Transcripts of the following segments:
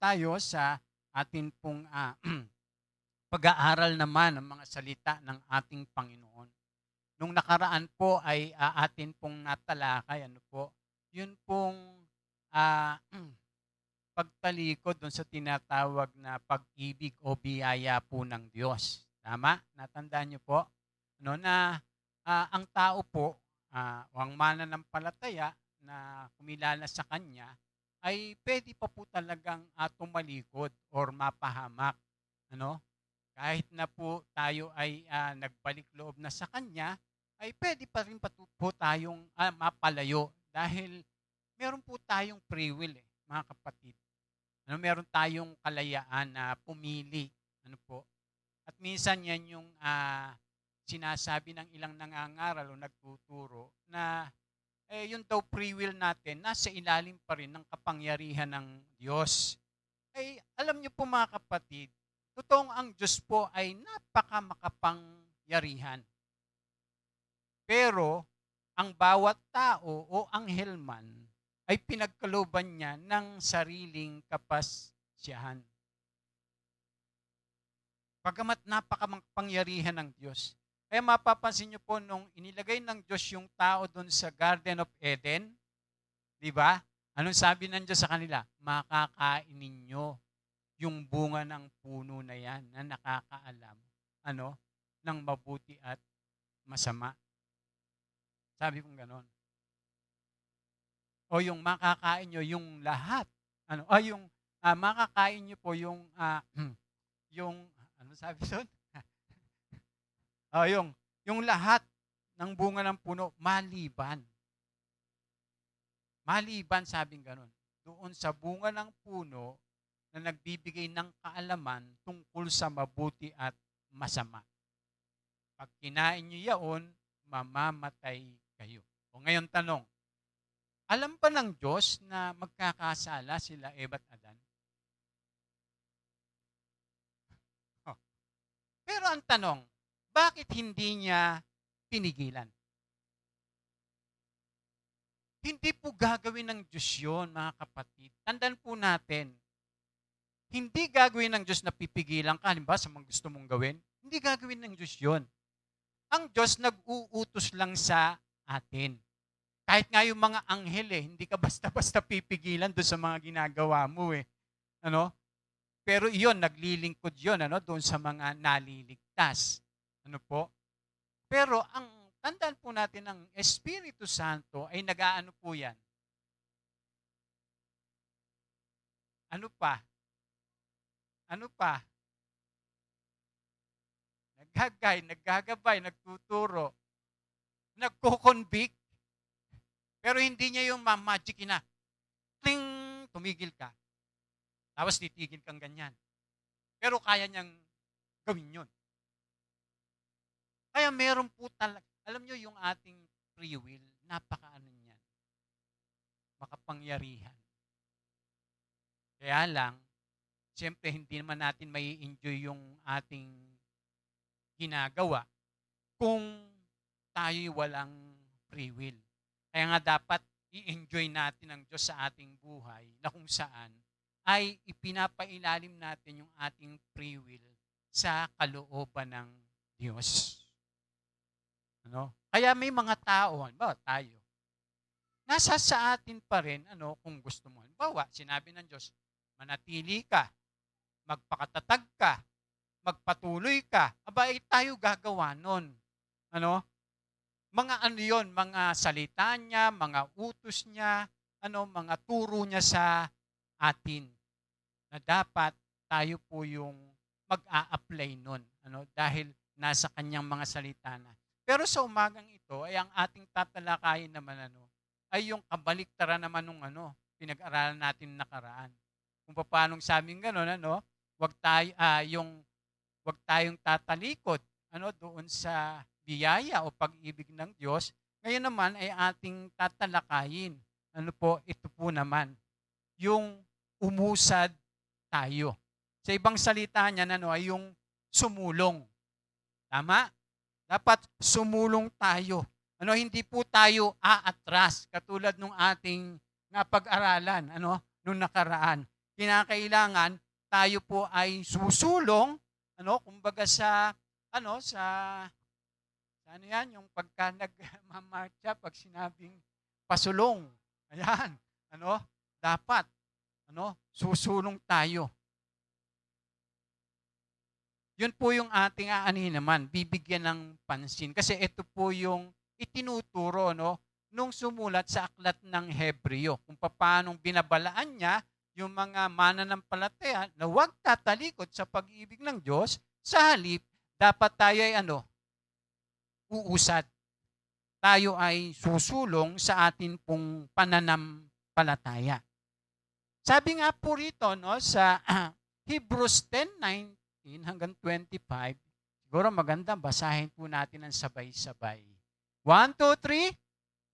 tayo sa atin pong pag-aaral naman ng mga salita ng ating Panginoon. Nung nakaraan po ay atin pong natalakay, yun pong ah, pagtalikod dun sa tinatawag na pag-ibig o biyaya po ng Diyos. Tama? Natandaan niyo po? Na ang tao po, o ang mananampalataya na kumilala sa Kanya, ay pwede pa po talagang tumalikod or mapahamak. Ano? Kahit na po tayo ay nagbalik loob na sa Kanya, ay pwede pa rin po tayong mapalayo dahil meron po tayong free will, mga kapatid. Meron tayong kalayaan na pumili. At minsan yan yung sinasabi ng ilang nangangaral o nagtuturo na yun daw free will natin nasa ilalim pa rin ng kapangyarihan ng Diyos. Ay alam niyo po mga kapatid, totoong ang Diyos po ay napakamakapangyarihan. Pero ang bawat tao o anghel man ay pinagkalooban niya ng sariling kapasyahan. Pagamat napakapangyarihan ng Diyos. Kaya mapapansin niyo po nung inilagay ng Diyos yung tao doon sa Garden of Eden, di ba? Anong sabi ng Diyos sa kanila? Makakain ninyo yung bunga ng puno na yan na nakakaalam ng mabuti at masama. Sabi kong ganon. O yung makakain nyo yung lahat. Makakain nyo po yung, ano sabi doon? yung lahat ng bunga ng puno, maliban. Maliban, sabing ganon. Doon sa bunga ng puno na nagbibigay ng kaalaman tungkol sa mabuti at masama. Pag kinain nyo yaon, mamamatay kayo. O ngayon tanong, alam ba ng Diyos na magkakasala sila Eva at Adan? Pero ang tanong, bakit hindi niya pinigilan? Hindi po gagawin ng Diyos yun, mga kapatid. Tandaan po natin, hindi gagawin ng Diyos na pipigilan ka, halimbawa sa mga gusto mong gawin. Hindi gagawin ng Diyos yun. Ang Diyos nag-uutos lang sa atin. Kahit nga yung mga anghel hindi ka basta-basta pipigilan doon sa mga ginagawa mo Pero iyon, naglilingkod yun doon sa mga naliligtas. Pero ang tandaan po natin ng Espiritu Santo ay nag-aano po yan. Ano pa? Naggagabay, nagtuturo, nagko-convict. Pero hindi niya yung magic na, kling, tumigil ka. Tapos titigil kang ganyan. Pero kaya niyang gawin yun. Kaya meron po talaga, alam niyo yung ating free will, napakaano niyan. Makapangyarihan. Kaya lang, siyempre hindi naman natin may enjoy yung ating ginagawa kung tayo'y walang free will. Kaya nga dapat i-enjoy natin ang Diyos sa ating buhay na kung saan ay ipinapailalim natin yung ating free will sa kalooban ng Diyos. Kaya may mga tao, tayo, nasa sa atin pa rin kung gusto mo. Halimbawa, sinabi ng Diyos, manatili ka, magpakatatag ka, magpatuloy ka. Tayo gagawa nun. Mga yon, mga salita niya, mga utos niya, mga turo niya sa atin. Na dapat tayo po yung mag-a-apply nun. Dahil nasa kanyang mga salita na. Pero sa umagang ito ay ang ating tatalakayin naman ay yung kabaliktaran naman nung pinag-aralan natin nakaraan. Kung paano sabing gano'n, wag tayong tatalikod doon sa biyaya o pag-ibig ng Diyos. Ngayon naman ay ating tatalakayin. Ito po naman, yung umusad tayo. Sa ibang salita niyan ay yung sumulong. Tama? Dapat sumulong tayo. Hindi po tayo aatras katulad nung ating pag-aralan nung nakaraan. kinakailangan tayo po ay susulong, kumbaga sa ano, sa ano 'yan, yung pagka nagmamarcha 'pag sinabing pasulong, ayan, dapat susulong tayo. Yun po yung ating aanuhin naman, bibigyan ng pansin. Kasi ito po yung itinuturo nung sumulat sa aklat ng Hebreo. Kung paanong binabalaan niya yung mga mananampalataya na huwag tatalikod sa pag-ibig ng Diyos, sa halip, dapat tayo ay uusad. Tayo ay susulong sa atin pong pananampalataya. Sabi nga po rito sa Hebrews 10:19 hanggang 25, siguro maganda basahin po natin ng sabay-sabay. 1, 2, 3.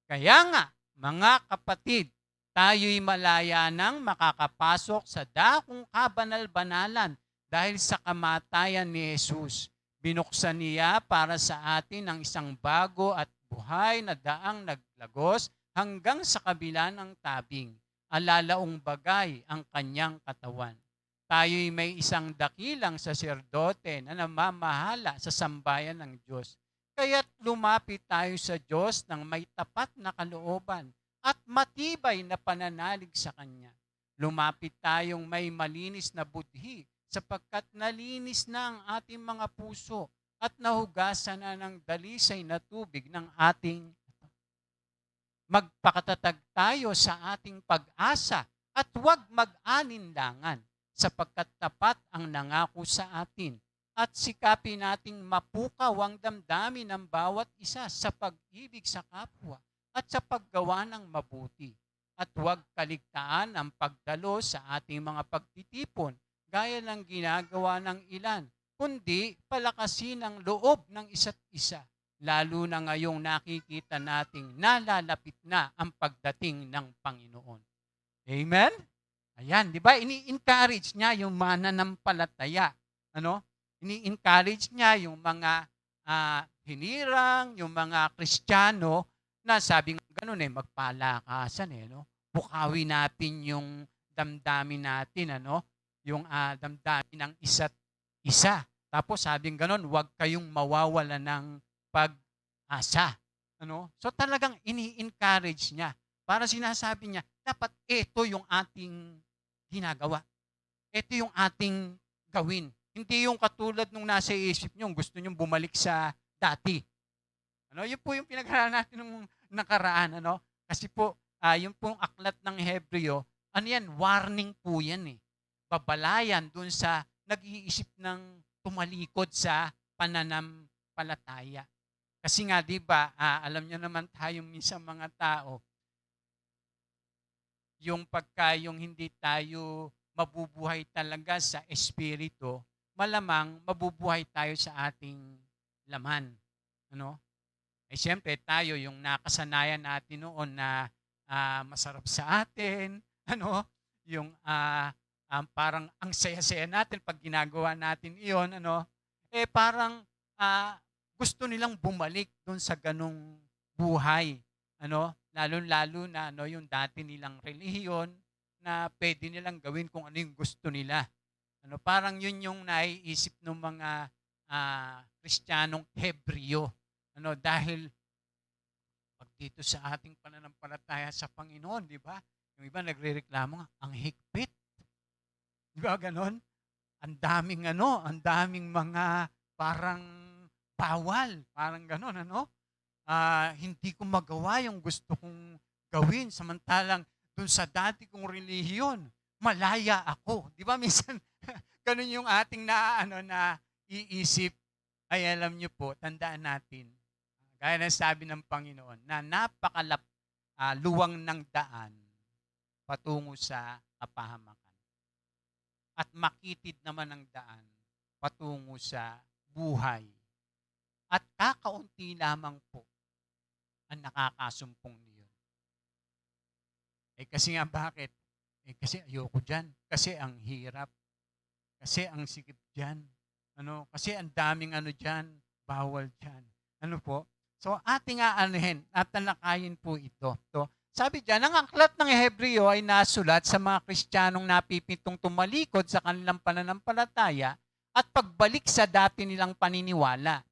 Kaya nga, mga kapatid, tayo'y malaya nang makakapasok sa dakong kabanal-banalan dahil sa kamatayan ni Jesus. Binuksan niya para sa atin ang isang bago at buhay na daang naglagos hanggang sa kabila ng tabing. Alalaong bagay ang kanyang katawan. Tayo'y may isang dakilang saserdote na namamahala sa sambayan ng Diyos. Kaya't lumapit tayo sa Diyos ng may tapat na kalooban at matibay na pananalig sa Kanya. Lumapit tayong may malinis na budhi sapagkat nalinis na ang ating mga puso at nahugasan na ng dalisay na tubig ng ating magpakatatag tayo sa ating pag-asa at huwag mag-alinlangan sapagkat tapat ang nangako sa atin at sikapin nating mapukaw ang damdamin ng bawat isa sa pag-ibig sa kapwa at sa paggawa ng mabuti. At huwag kaligtaan ang pagdalo sa ating mga pagtitipon gaya ng ginagawa ng ilan, kundi palakasin ang loob ng isa't isa, lalo na ngayong nakikita nating nalalapit na ang pagdating ng Panginoon. Amen? Ayan, di ba? Ini-encourage niya yung mananampalataya. Ini-encourage niya yung mga hinirang, yung mga Kristiyano na sabi nga ganun magpalakasan Bukawin natin yung damdamin natin, yung damdamin ng isa't isa. Tapos sabi ganun, huwag kayong mawawala ng pag-asa. So talagang ini-encourage niya. Para sinasabi niya, dapat ito yung ating ginagawa. Ito yung ating gawin. Hindi yung katulad nung nasa isip nyo, gusto nyo bumalik sa dati. Yun po yung pinag-aralan natin nung nakaraan. Kasi po, yung pong aklat ng Hebreo, warning po yan Babalayan dun sa nag-iisip ng tumalikod sa pananampalataya. Kasi nga, di ba, alam nyo naman tayo minsan mga tao, yung yung hindi tayo mabubuhay talaga sa espiritu, malamang mabubuhay tayo sa ating laman. Siyempre tayo yung nakasanayan natin noon na masarap sa atin, yung parang ang saya-saya natin pag ginagawa natin iyon, parang gusto nilang bumalik doon sa ganung buhay, lalo-lalo na yung dati nilang relihiyon na pwede nilang gawin kung ano yung gusto nila. Parang yun yung naiisip ng mga Kristiyanong Hebreo. Dahil pag dito sa ating pananampalataya sa Panginoon, di ba? Yung iba nagrereklamo nga, ang higpit. Di ba ganon? Ang daming mga parang bawal, parang ganon, hindi ko magawa yung gusto kong gawin. Samantalang dun sa dati kong relihiyon, malaya ako. Di ba minsan, ganun yung ating na iisip. Ay alam nyo po, tandaan natin, gaya ng sabi ng Panginoon, na luwang ng daan patungo sa kapahamakan. At makitid naman ang daan patungo sa buhay. At kakaunti lamang po ang nakakasumpong niyon. Kasi nga bakit? Kasi ayoko dyan. Kasi ang hirap. Kasi ang sikip dyan. Kasi ang daming dyan. Bawal dyan. Po? So ating aanuhin at talakayin po ito. Sabi diyan, ang aklat ng Hebreo ay nasulat sa mga Kristiyanong napipitong tumalikod sa kanilang pananampalataya at pagbalik sa dati nilang paniniwala.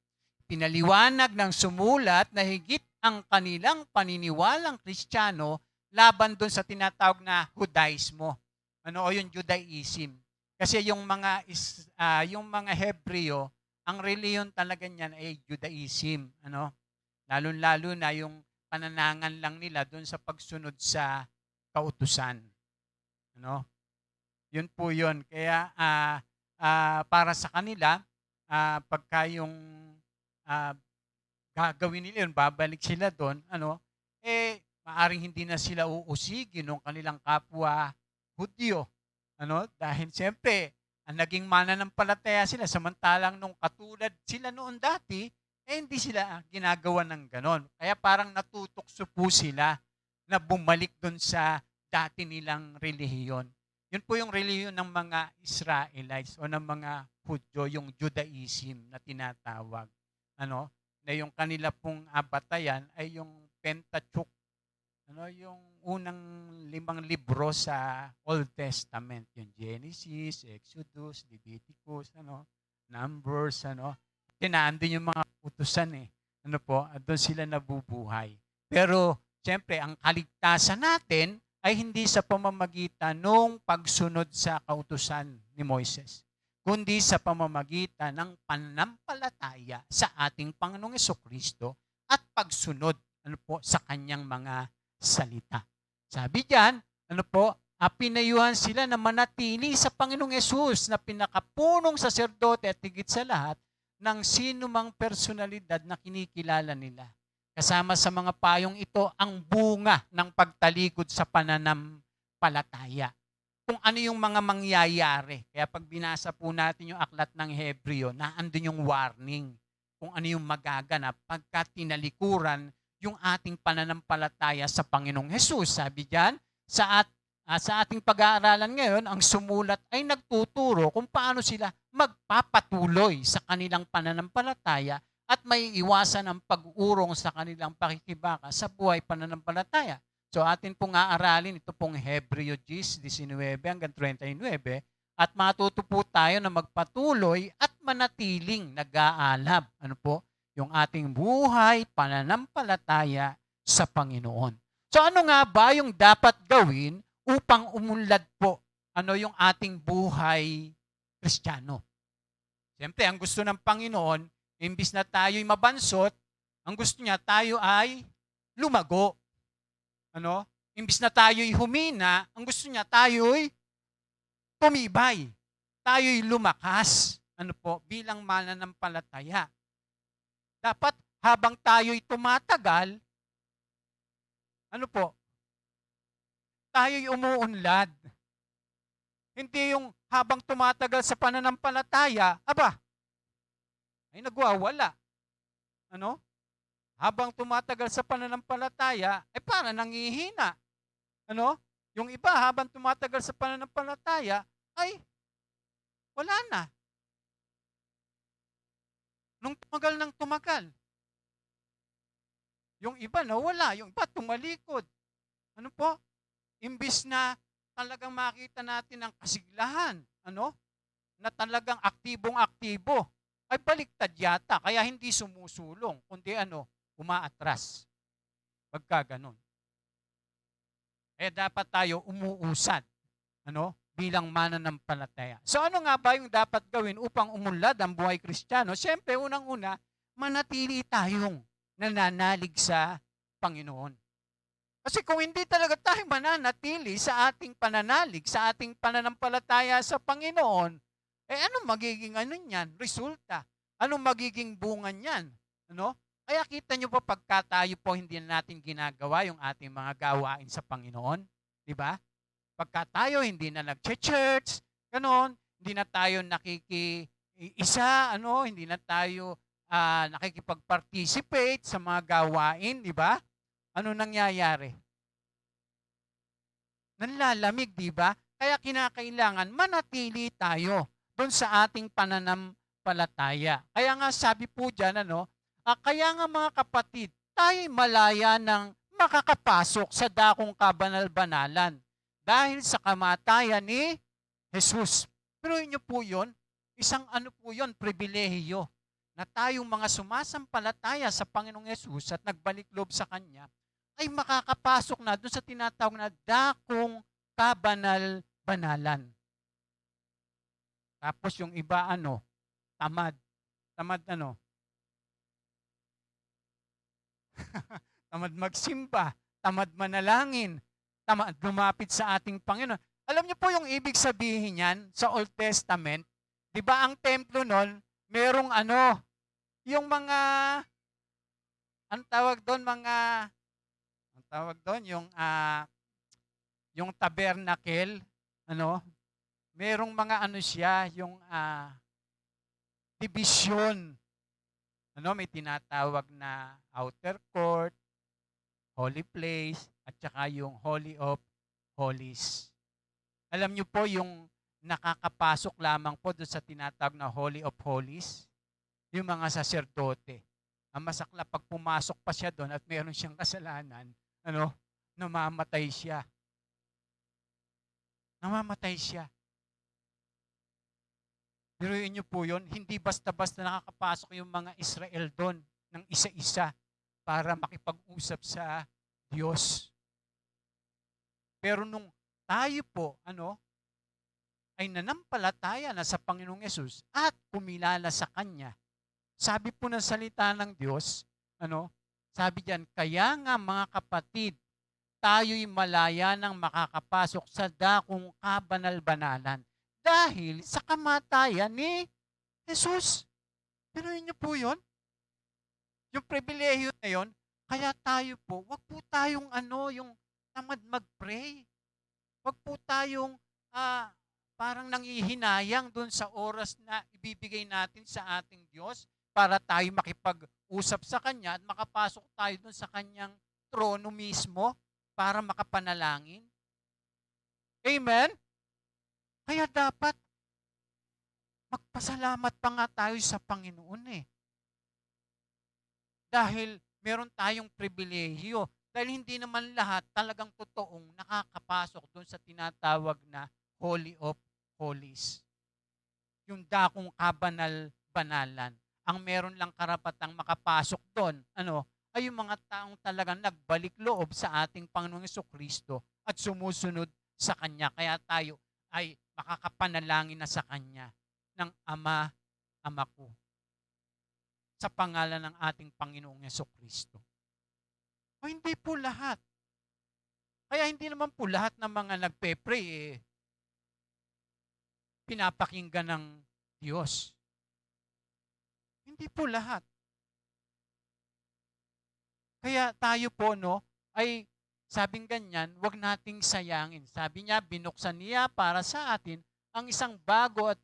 Pinaliwanag ng sumulat na higit ang kanilang paniniwalang Kristiyano laban doon sa tinatawag na Judaismo. Ano o yung Judaism. Kasi yung mga Hebreo, ang reliyon talaga niyan ay Judaism, ano? Lalo-lalo na yung pananangan lang nila doon sa pagsunod sa kautusan, ano? Yun po yun. Kaya para sa kanila, pagka yung ah, gagawin nila yun, babalik sila doon, ano, maaring hindi na sila uusigin ng kanilang kapwa Hudyo. Ano, dahil siyempre, ang naging mananampalataya sila, samantalang nung katulad sila noon dati, hindi sila ginagawa ng ganon. Kaya parang natutokso po sila na bumalik doon sa dati nilang relihiyon. Yun po yung relihiyon ng mga Israelites o ng mga Hudyo, yung Judaism na tinatawag. Ano? Na yung kanila pong batayan ay yung Pentateuch, ano, yung unang 5 libro sa Old Testament, yung Genesis, Exodus, Leviticus, ano, Numbers, ano. Tinandun yung mga utusan Ano po, at doon sila nabubuhay. Pero siyempre, ang kaligtasan natin ay hindi sa pamamagitan ng pagsunod sa kautusan ni Moises, kundi sa pamamagitan ng pananampalataya sa ating Panginoong Jesucristo at pagsunod sa kanyang mga salita. Sabi diyan, pinayuhan sila na manatili sa Panginoong Yesus na pinakapunong saserdote at higit sa lahat ng sinumang personalidad na kinikilala nila. Kasama sa mga payong ito ang bunga ng pagtalikod sa pananampalataya. Kung ano yung mga mangyayari. Kaya pag binasa po natin yung aklat ng Hebreo, naandun yung warning kung ano yung magaganap pagka tinalikuran yung ating pananampalataya sa Panginoong Hesus. Sabi diyan, sa ating pag-aaralan ngayon, ang sumulat ay nagtuturo kung paano sila magpapatuloy sa kanilang pananampalataya at may iwasan ang pag-urong sa kanilang pakikibaka sa buhay pananampalataya. So atin pong aaralin ito pong Hebreo 10:19 hanggang 39 at matuto po tayo na magpatuloy at manatiling nag-aalab. Ano po? Yung ating buhay, pananampalataya sa Panginoon. So ano nga ba yung dapat gawin upang umunlad po yung ating buhay Kristiyano? Siyempre, ang gusto ng Panginoon, imbis na tayo'y mabansot, ang gusto niya tayo ay lumago. Ano? Imbis na tayo'y humina, ang gusto niya tayo'y tumibay. Tayo'y lumakas. Bilang mananampalataya. Dapat habang tayo'y tumatagal, tayo'y umuunlad. Hindi yung habang tumatagal sa pananampalataya, ay nagwawala. Habang tumatagal sa pananampalataya, para nangihina. Yung iba habang tumatagal sa pananampalataya, ay wala na. Nung tumagal ng tumagal. Yung iba nawala, yung iba tumalikod. Imbis na talagang makita natin ang kasiglahan, na talagang aktibong-aktibo, ay baliktad yata, kaya hindi sumusulong, kundi umaatras. Pagka ganun. Kaya dapat tayo umuusad, bilang mananampalataya. So ano nga ba yung dapat gawin upang umunlad ang buhay Kristiyano? Siyempre, unang-una, manatili tayong nananalig sa Panginoon. Kasi kung hindi talaga tayo mananatili sa ating pananalig, sa ating pananampalataya sa Panginoon, anong magiging niyan? Resulta. Anong magiging bunga niyan? Kaya kita nyo po pagka tayo po hindi na natin ginagawa yung ating mga gawain sa Panginoon, di ba? Pagka tayo hindi na nag-church, ganon, hindi na tayo nakikiisa, hindi na tayo nakikipag-participate sa mga gawain, di ba? Ano nangyayari? Nanlalamig, di ba? Kaya kinakailangan manatili tayo doon sa ating pananampalataya. Kaya nga sabi po dyan, kaya nga mga kapatid, tayo malaya ng makakapasok sa dakong kabanal-banalan dahil sa kamatayan ni Jesus. Pero inyo po yun, isang ano po yun, pribilehiyo na tayong mga sumasampalataya sa Panginoong Jesus at nagbalik loob sa Kanya, ay makakapasok na doon sa tinatawag na dakong kabanal-banalan. Tapos yung iba tamad. Tamad tamad magsimba, tamad manalangin, tamad lumapit sa ating Panginoon. Alam niyo po yung ibig sabihin niyan sa Old Testament? 'Di ba ang templo noon, merong yung mga ang tawag doon yung tabernacle, merong mga siya, yung division. May tinatawag na outer court, holy place, at saka yung Holy of Holies. Alam niyo po yung nakakapasok lamang po doon sa tinatawag na Holy of Holies, yung mga saserdote. Ang masaklap, pag pumasok pa siya doon at meron siyang kasalanan, namamatay siya. Namamatay siya. Biruin niyo po yun, hindi basta-basta nakakapasok yung mga Israel doon ng isa-isa para makipag-usap sa Diyos. Pero nung tayo po, ay nanampalataya na sa Panginoong Yesus at kumilala sa Kanya, sabi po ng salita ng Diyos, sabi diyan, kaya nga mga kapatid, tayo'y malaya nang makakapasok sa dakong kabanal-banalan dahil sa kamatayan ni Jesus. Pero niyo po yun? Yung pribilehiyo na yun, kaya tayo po, wag po tayong yung tamad mag-pray. Wag po tayong parang nangihinayang doon sa oras na ibibigay natin sa ating Diyos para tayo makipag-usap sa Kanya at makapasok tayo doon sa Kanyang trono mismo para makapanalangin. Amen? Kaya dapat magpasalamat pa nga tayo sa Panginoon Dahil meron tayong pribilehiyo. Dahil hindi naman lahat talagang totoong nakakapasok doon sa tinatawag na Holy of Holies. Yung dakong kabanal-banalan. Ang meron lang karapatang makapasok doon, ay yung mga taong talagang nagbalik loob sa ating Panginoong Jesucristo at sumusunod sa Kanya. Kaya tayo ay makakapanalangin na sa Kanya ng Ama ko sa pangalan ng ating Panginoong Jesucristo. O hindi po lahat. Kaya hindi naman po lahat ng mga nagpe-pray pinapakinggan ng Diyos. Hindi po lahat. Kaya tayo po ay sabing ganyan, wag nating sayangin. Sabi niya, binuksan niya para sa atin ang isang bago at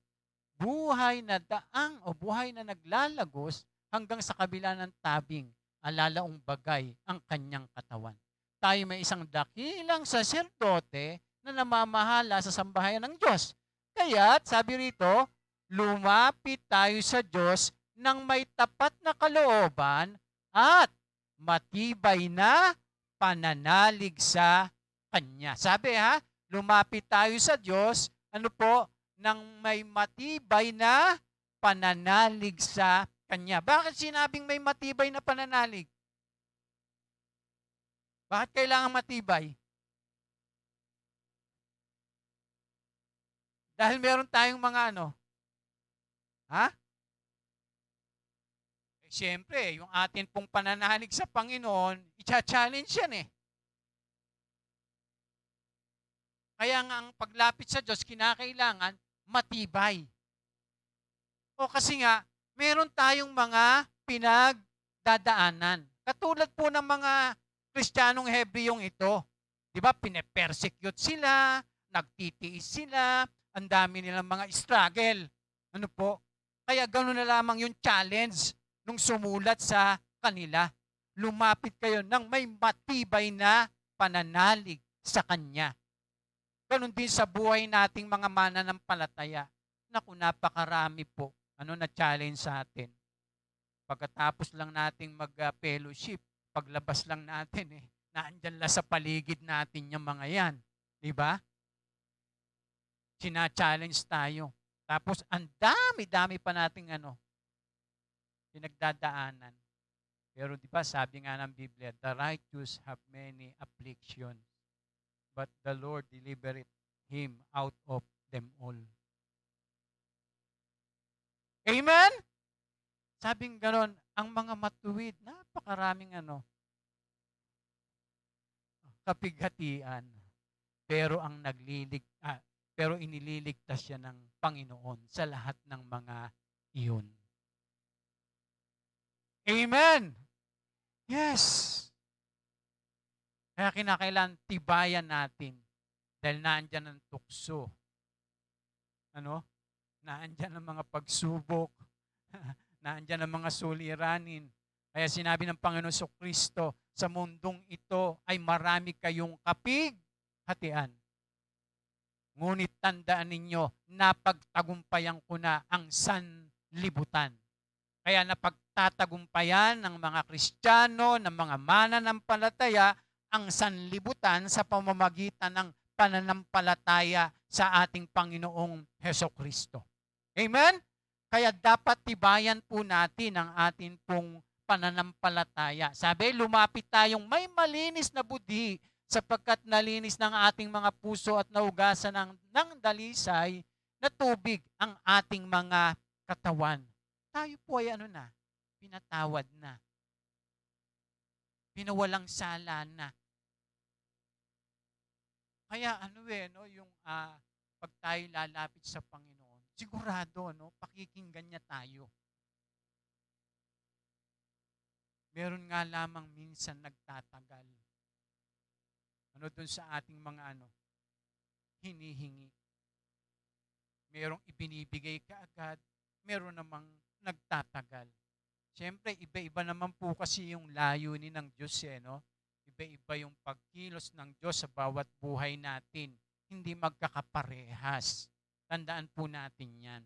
buhay na daang o buhay na naglalagos hanggang sa kabila ng tabing, alalaong bagay ang kanyang katawan. Tayo may isang dakilang saserdote na namamahala sa sambahayan ng Diyos. Kaya, sabi rito, lumapit tayo sa Diyos ng may tapat na kalooban at matibay na pananalig sa Kanya. Sabi lumapit tayo sa Diyos, ng may matibay na pananalig sa Kanya. Bakit sinabing may matibay na pananalig? Bakit kailangan matibay? Dahil meron tayong mga Siyempre, yung atin pong pananalig sa Panginoon, i-challenge yan Kaya nga ang paglapit sa Diyos, kinakailangan matibay. O kasi nga, meron tayong mga pinagdadaanan. Katulad po ng mga Kristiyanong Hebreyong ito. Di ba, pine-persecute sila, nagtitiis sila, ang dami nilang mga struggle. Kaya gano'n na lamang yung challenge nung sumulat sa kanila. Lumapit kayo ng may matibay na pananalig sa Kanya. Ganon din sa buhay nating mga mananampalataya. Naku, napakarami po na challenge sa atin. Pagkatapos lang nating mag-fellowship, paglabas lang natin Naandyan lang sa paligid natin yung mga yan. Di ba? Sina-challenge tayo. Tapos, ang dami-dami pa nating pinagdadaanan. Pero di ba, sabi nga ng Biblia, the righteous have many afflictions, but the Lord delivered him out of them all. Amen? Sabing ganon, ang mga matuwid, napakaraming kapighatian. Pero pero inililigtas siya ng Panginoon sa lahat ng mga iyon. Amen! Yes! Kaya kinakailangan tibayan natin dahil naandyan ang tukso. Naandyan ang mga pagsubok. Naandyan ang mga suliranin. Kaya sinabi ng Panginoon Kristo, sa mundong ito ay marami kayong kapighatian. Ngunit tandaan ninyo, napagtagumpayan ko na ang sanlibutan. Kaya napagtatagumpayan ng mga Kristiyano, ng mga mananampalataya, ang sanlibutan sa pamamagitan ng pananampalataya sa ating Panginoong Hesukristo. Amen? Kaya dapat tibayan po natin ang ating pong pananampalataya. Sabi, lumapit tayong may malinis na budi sapagkat nalinis ng ating mga puso at naugasan ng dalisay na tubig ang ating mga katawan. Tayo po ay pinatawad na. Pinawalang sala na. Kaya yung pag tayo lalapit sa Panginoon, sigurado, pakikinggan niya tayo. Meron nga lamang minsan nagtatagal. Doon sa ating mga hinihingi. Merong ibinibigay kaagad, meron namang nagtatagal. Siyempre, iba-iba naman po kasi yung layunin ng Diyos, Iba-iba yung pagkilos ng Diyos sa bawat buhay natin. Hindi magkakaparehas. Tandaan po natin yan.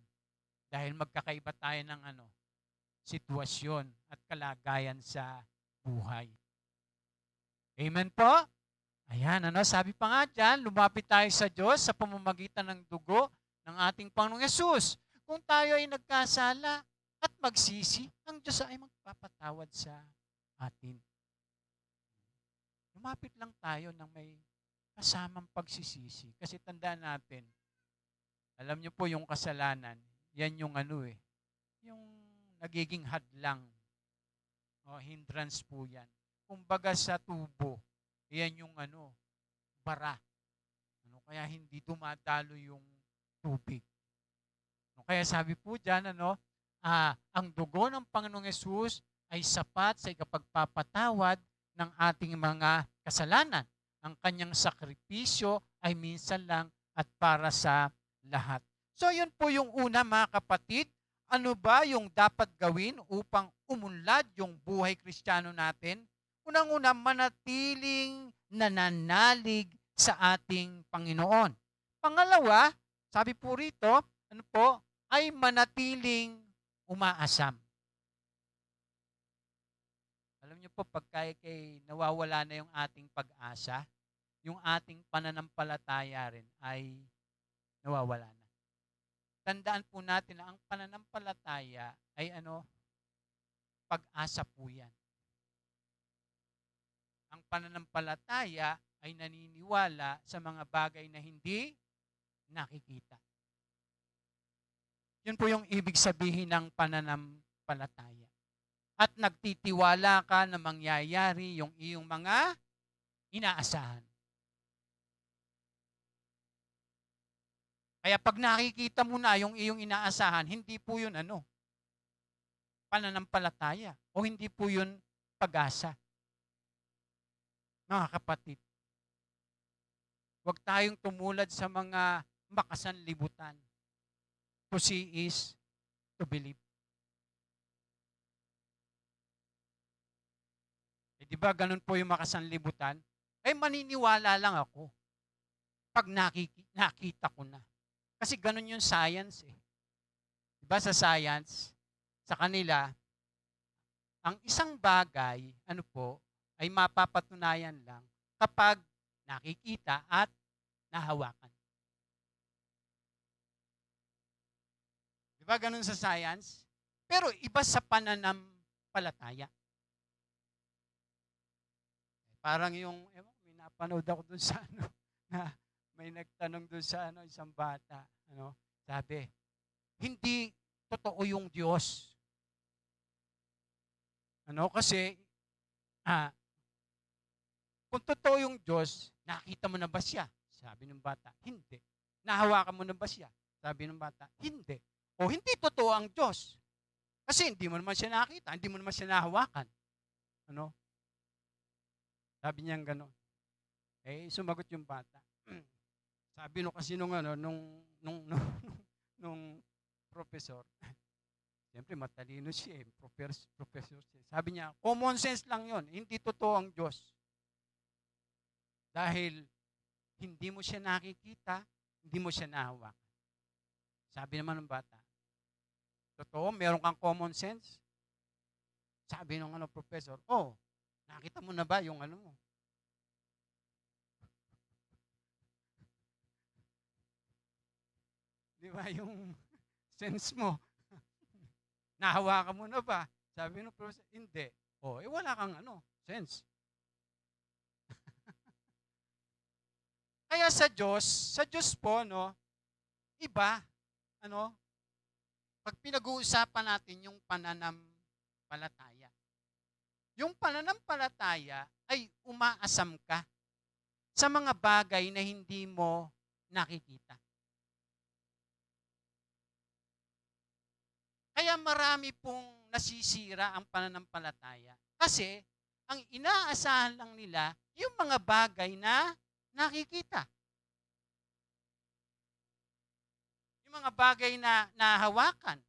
Dahil magkakaiba tayo ng sitwasyon at kalagayan sa buhay. Amen po? Ayan, sabi pa nga dyan, lumapit tayo sa Diyos sa pamamagitan ng dugo ng ating Panginoong Yesus. Kung tayo ay nagkasala at magsisi, ang Diyos ay magpapatawad sa atin. Lumapit lang tayo ng may kasamang pagsisisi. Kasi tandaan natin, alam niyo po yung kasalanan, yan yung yung nagiging hadlang. Hindrance po yan. Kumbaga sa tubo, yan yung bara. Kaya hindi dumadalo yung tubig. Kaya sabi po dyan, ang dugo ng Panginoong Yesus ay sapat sa ikapagpapatawad ng ating mga kasalanan. Ang kanyang sakripisyo ay minsan lang at para sa lahat. So yun po yung una mga kapatid. Ano ba yung dapat gawin upang umunlad yung buhay Kristiyano natin? Unang-una, manatiling nananalig sa ating Panginoon. Pangalawa, sabi po rito, ay manatiling umaasam. Alam niyo po, pagka nawawala na yung ating pag-asa, yung ating pananampalataya rin ay nawawala na. Tandaan po natin na ang pananampalataya ay pag-asa po yan. Ang pananampalataya ay naniniwala sa mga bagay na hindi nakikita. Yun po yung ibig sabihin ng pananampalataya. At nagtitiwala ka na mangyayari yung iyong mga inaasahan. Kaya pag nakikita mo na yung iyong inaasahan, hindi po yun pananampalataya o hindi po yun pag-asa. Mga kapatid, huwag tayong tumulad sa mga makasanlibutan. To see is to believe. Di ba ganun po yung makasanlibutan? Maniniwala lang ako pag nakita ko na. Kasi ganun yung science Di ba sa science, sa kanila, ang isang bagay, ay mapapatunayan lang kapag nakikita at nahawakan. Di ba ganun sa science? Pero iba sa pananampalataya. Parang yung, may napanood ako dun sa na may nagtanong dun sa isang bata, sabi, hindi totoo yung Diyos. Kasi, ah, kung totoo yung Diyos, nakita mo na ba siya? Sabi ng bata, hindi. Nahawakan mo na ba siya? Sabi ng bata, hindi. O hindi totoo ang Diyos. Kasi hindi mo naman siya nakita, hindi mo naman siya nahawakan. Sabi niya gano'n. Sumagot yung bata. Sabi kasi nung professor, siyempre matalino siya, professor siya. Sabi niya, common sense lang yon, hindi totoo ang Diyos. Dahil hindi mo siya nakikita, hindi mo siya nahawakan. Sabi naman ng bata, totoo, meron kang common sense? Sabi ng professor, nakita mo na ba yung mo? Di ba yung sense mo? Nahawakan mo na ba? Sabi ng professor, hindi. Wala kang sense. Kaya sa Diyos po, iba, pag pinag-uusapan natin yung pananampalataya. Yung pananampalataya ay umaasam ka sa mga bagay na hindi mo nakikita. Kaya marami pong nasisira ang pananampalataya. Kasi, ang inaasahan lang nila, yung mga bagay na nakikita. Yung mga bagay na nahawakan.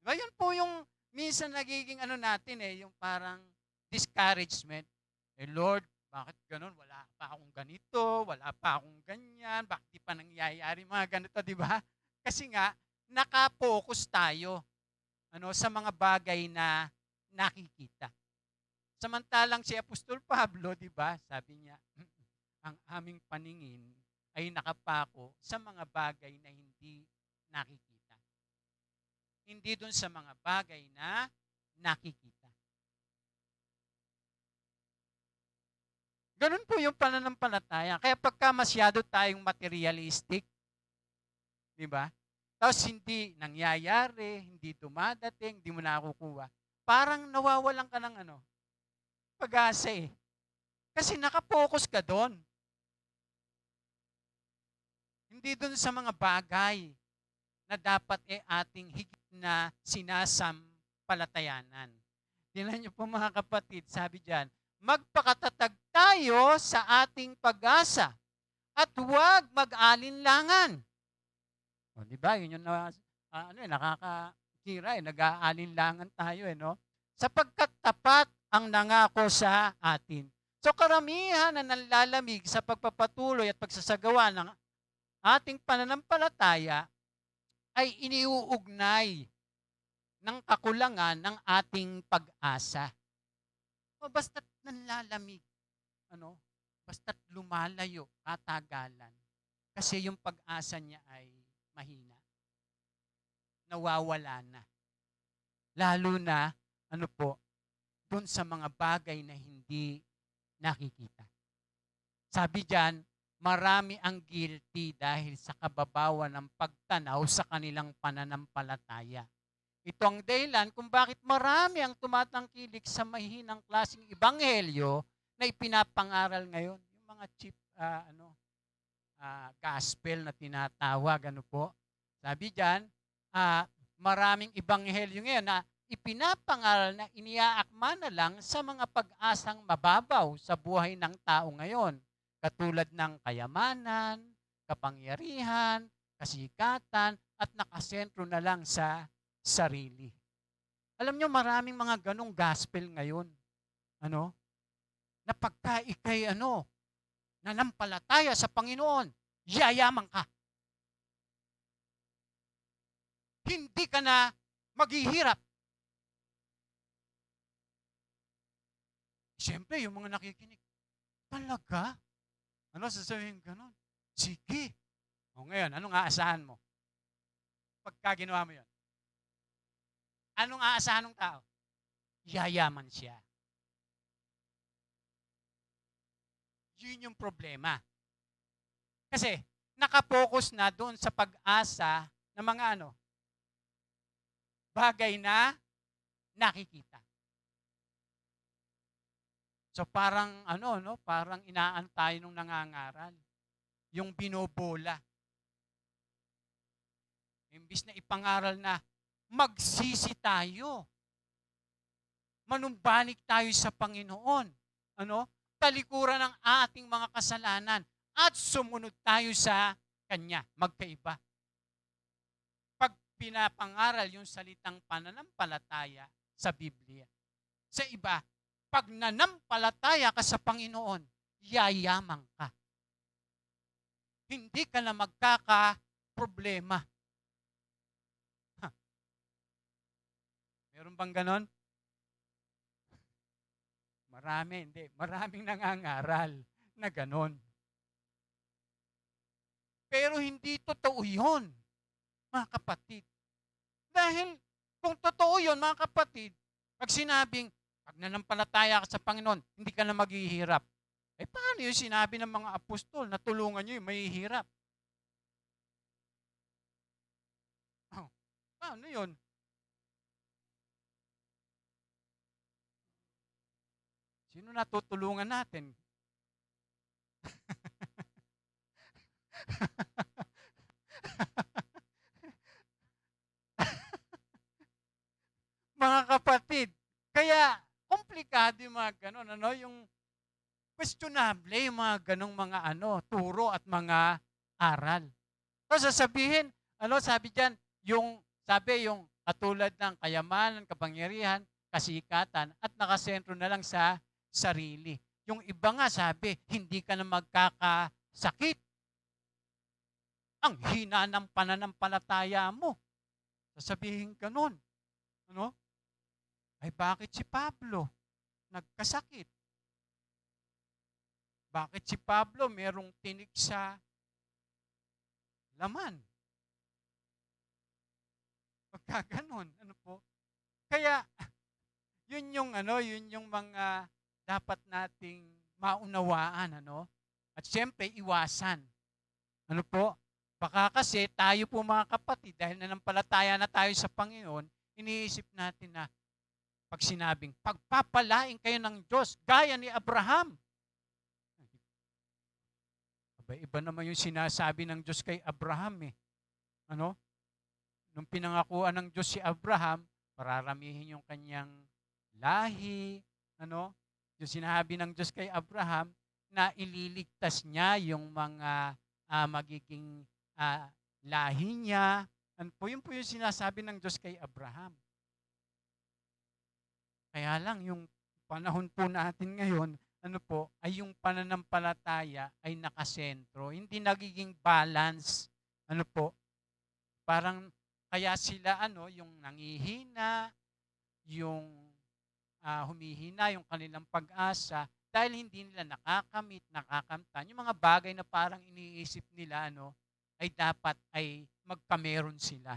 Diba? Yun po yung minsan nagiging natin yung parang discouragement. Lord, bakit ganun? Wala pa akong ganito, wala pa akong ganyan, bakit di pa nangyayari mga ganito, di ba? Kasi nga, nakapokus tayo sa mga bagay na nakikita. Samantalang si Apostol Pablo, di ba, sabi niya, ang aming paningin ay nakapako sa mga bagay na hindi nakikita. Hindi dun sa mga bagay na nakikita. Ganun po yung pananampalataya. Kaya pagka masyado tayong materialistic, di ba? Tapos hindi nangyayari, hindi dumadating, hindi mo nakukuha. Parang nawawalan ka ng pag-asa eh. Kasi nakapokus ka doon. Hindi doon sa mga bagay na dapat ating higit na sinasampalatayanan. Tingnan niyo po mga kapatid, sabi diyan, magpakatatag tayo sa ating pag-asa at huwag mag-alinlangan. Di ba? Yun yung nakakakira nag-aalinlangan tayo no? Sapagkat tapat ang nangako sa atin. So karamihan na nanlalamig sa pagpapatuloy at pagsasagawa ng ating pananampalataya ay iniuugnay ng kakulangan ng ating pag-asa. Basta't nanlalamig, basta't lumalayo, katagalan. Kasi yung pag-asa niya ay mahina. Nawawala na. Lalo na, dun sa mga bagay na hindi nakikita. Sabi diyan, marami ang guilty dahil sa kababawan ng pagtanaw sa kanilang pananampalataya. Ito ang dahilan kung bakit marami ang tumatangkilik sa mahinang klaseng ebanghelyo na ipinapangaral ngayon. Yung mga cheap gospel na tinatawag, po. Sabi diyan, maraming ebanghelyo ngayon na ipinapangaral na iniaakma na lang sa mga pag-asang mababaw sa buhay ng tao ngayon. Katulad ng kayamanan, kapangyarihan, kasikatan, at nakasentro na lang sa sarili. Alam nyo, maraming mga ganong gospel ngayon. Na pagka ikay, nanampalataya sa Panginoon, yayaman ka. Hindi ka na maghihirap. siyempre, yung mga nakikinig, talaga? Ano, sasabihin gano'n? Sige. O ngayon, anong aasahan mo? Pagka ginawa mo yun. Anong aasahan ng tao? Yayaman siya. Yun yung problema. Kasi, nakapokus na doon sa pag-asa ng mga bagay na nakikita. So parang parang inaantay nung nangangaral. Yung binobola. Imbis na ipangaral na magsisi tayo. Manumbalik tayo sa Panginoon. Talikuran ng ating mga kasalanan at sumunod tayo sa Kanya. Magkaiba. Pag pinapangaral yung salitang pananampalataya sa Biblia. Sa iba, pag nanampalataya ka sa Panginoon, yayamang ka. Hindi ka na magkaka-problema. Meron bang ganon? Hindi. Maraming nangangaral na ganon. Pero hindi totoo yun, mga kapatid. Dahil kung totoo yun, mga kapatid, pag sinabing, pag nanampalataya ka sa Panginoon, hindi ka na maghihirap. Paano yung sinabi ng mga apostol na tulungan nyo yung mahihirap? Paano yun? Sino natutulungan natin? Mga kapatid, kaya komplikado yung mga ganon, yung questionable yung mga ganong mga turo at mga aral. So sasabihin, sabi diyan, yung katulad ng kayamanan, kapangyarihan, kasikatan, at nakasentro na lang sa sarili. Yung iba nga sabi, hindi ka na magkakasakit. Ang hina ng pananampalataya mo. Sasabihin ganon. Bakit si Pablo nagkasakit? Bakit si Pablo merong tinik sa laman? Pagkaganon, Kaya, yun yung mga dapat nating maunawaan, At siyempre, iwasan. Baka kasi tayo po mga kapatid, dahil nanampalataya na tayo sa Panginoon, iniisip natin na pag sinabing, pagpapalain kayo ng Diyos, gaya ni Abraham. Iba naman yung sinasabi ng Diyos kay Abraham . Nung pinangakuan ng Diyos si Abraham, pararamihin yung kanyang lahi. Yung sinabi ng Diyos kay Abraham na ililigtas niya yung mga magiging lahi niya. Yun po yung sinasabi ng Diyos kay Abraham. Kaya lang, yung panahon po natin ngayon, ay yung pananampalataya ay nakasentro. Hindi nagiging balance. Parang kaya sila yung nangihina, yung humihina yung kanilang pag-asa dahil hindi nila nakakamit, nakakamtan. Yung mga bagay na parang iniisip nila ay dapat ay magkameron sila.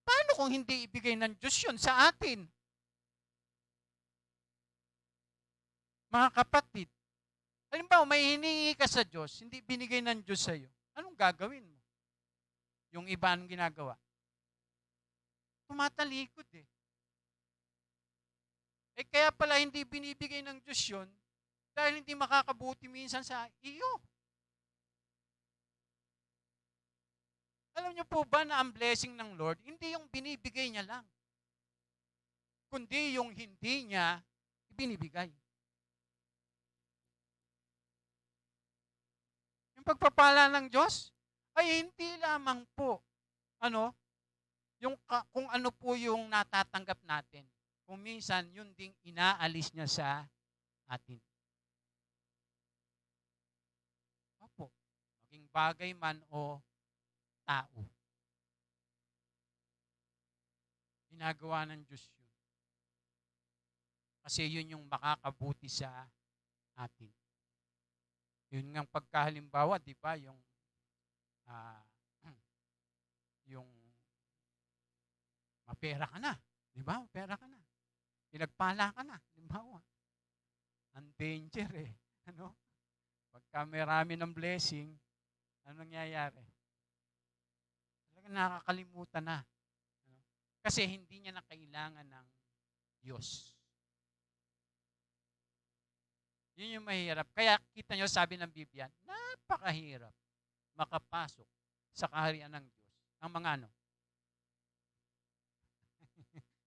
Paano kung hindi ibigay ng Diyos yun sa atin? Mga kapatid, halimbawa may hiningi ka sa Diyos, hindi binigay ng Diyos sa'yo. Anong gagawin mo? Yung iba anong ginagawa? Tumatalikod . Kaya pala hindi binibigay ng Diyos yun dahil hindi makakabuti minsan sa iyo. Alam niyo po ba na ang blessing ng Lord, hindi yung binibigay niya lang, kundi yung hindi niya ibinibigay. Yung pagpapala ng Diyos ay hindi lamang po yung kung ano po yung natatanggap natin. Kung minsan, yun ding inaalis niya sa atin. Opo, maging bagay man o tao. Ginagawa ng Diyos yun. Kasi yun yung makakabuti sa atin. Yun ngang pagkahalimbawa, di ba, ah, yung mapera ka na. Di ba? Mapera ka na. Pinagpala ka na. Halimbawa, ang danger eh. Ano? Pagka marami ng blessing, ano nangyayari? Talagang nakakalimutan na. Ano? Kasi hindi niya na kailangan ng Diyos. Yun yung mahirap. Kaya kita nyo, sabi ng Biblia, napakahirap makapasok sa kaharian ng Diyos. Ang mga ano?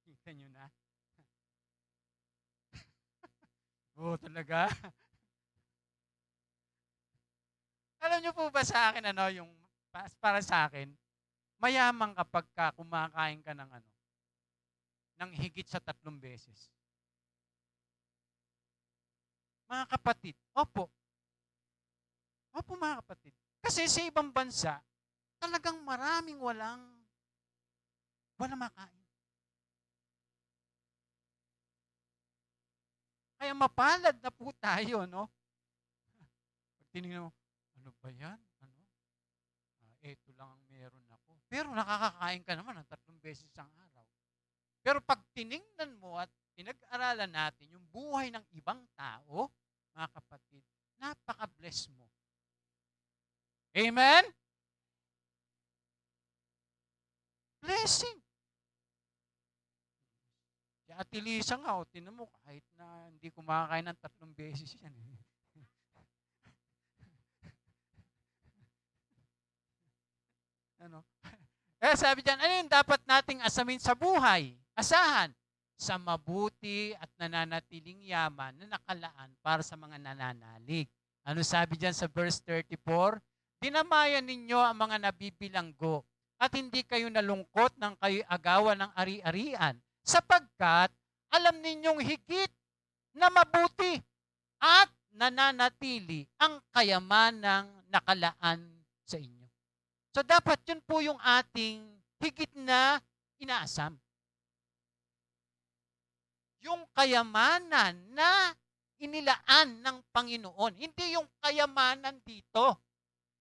Kita nyo na? Oo, talaga. Alam nyo po ba sa akin, para sa akin, mayaman kapag kumakain ka ng higit sa 3 beses. Mga kapatid, opo. Opo mga kapatid. Kasi sa ibang bansa, talagang maraming walang makain. Kaya mapalad na po tayo, no? Pag tinignan mo, ano ba yan? Ito lang ang meron ako. Pero nakakakain ka naman ng 3 beses ang araw. Pero pag tiningnan mo at pinag-aralan natin yung buhay ng ibang tao, mga kapatid, napaka-bless mo. Amen? Blessing. Si Ate Lisa nga, tinan mo, kahit na hindi kumakain ng 3 beses yan. Ano? Kaya sabi diyan, ano yung dapat nating asamin sa buhay? Asahan sa mabuti at nananatiling yaman na nakalaan para sa mga nananalig. Ano sabi diyan sa verse 34? Dinamayan ninyo ang mga nabibilanggo at hindi kayo nalungkot ng kayo agawan ng ari-arian sapagkat alam ninyong higit na mabuti at nananatili ang kayamanang nakalaan sa inyo. So dapat yun po yung ating higit na inaasam. Yung kayamanan na inilaan ng Panginoon. Hindi yung kayamanan dito.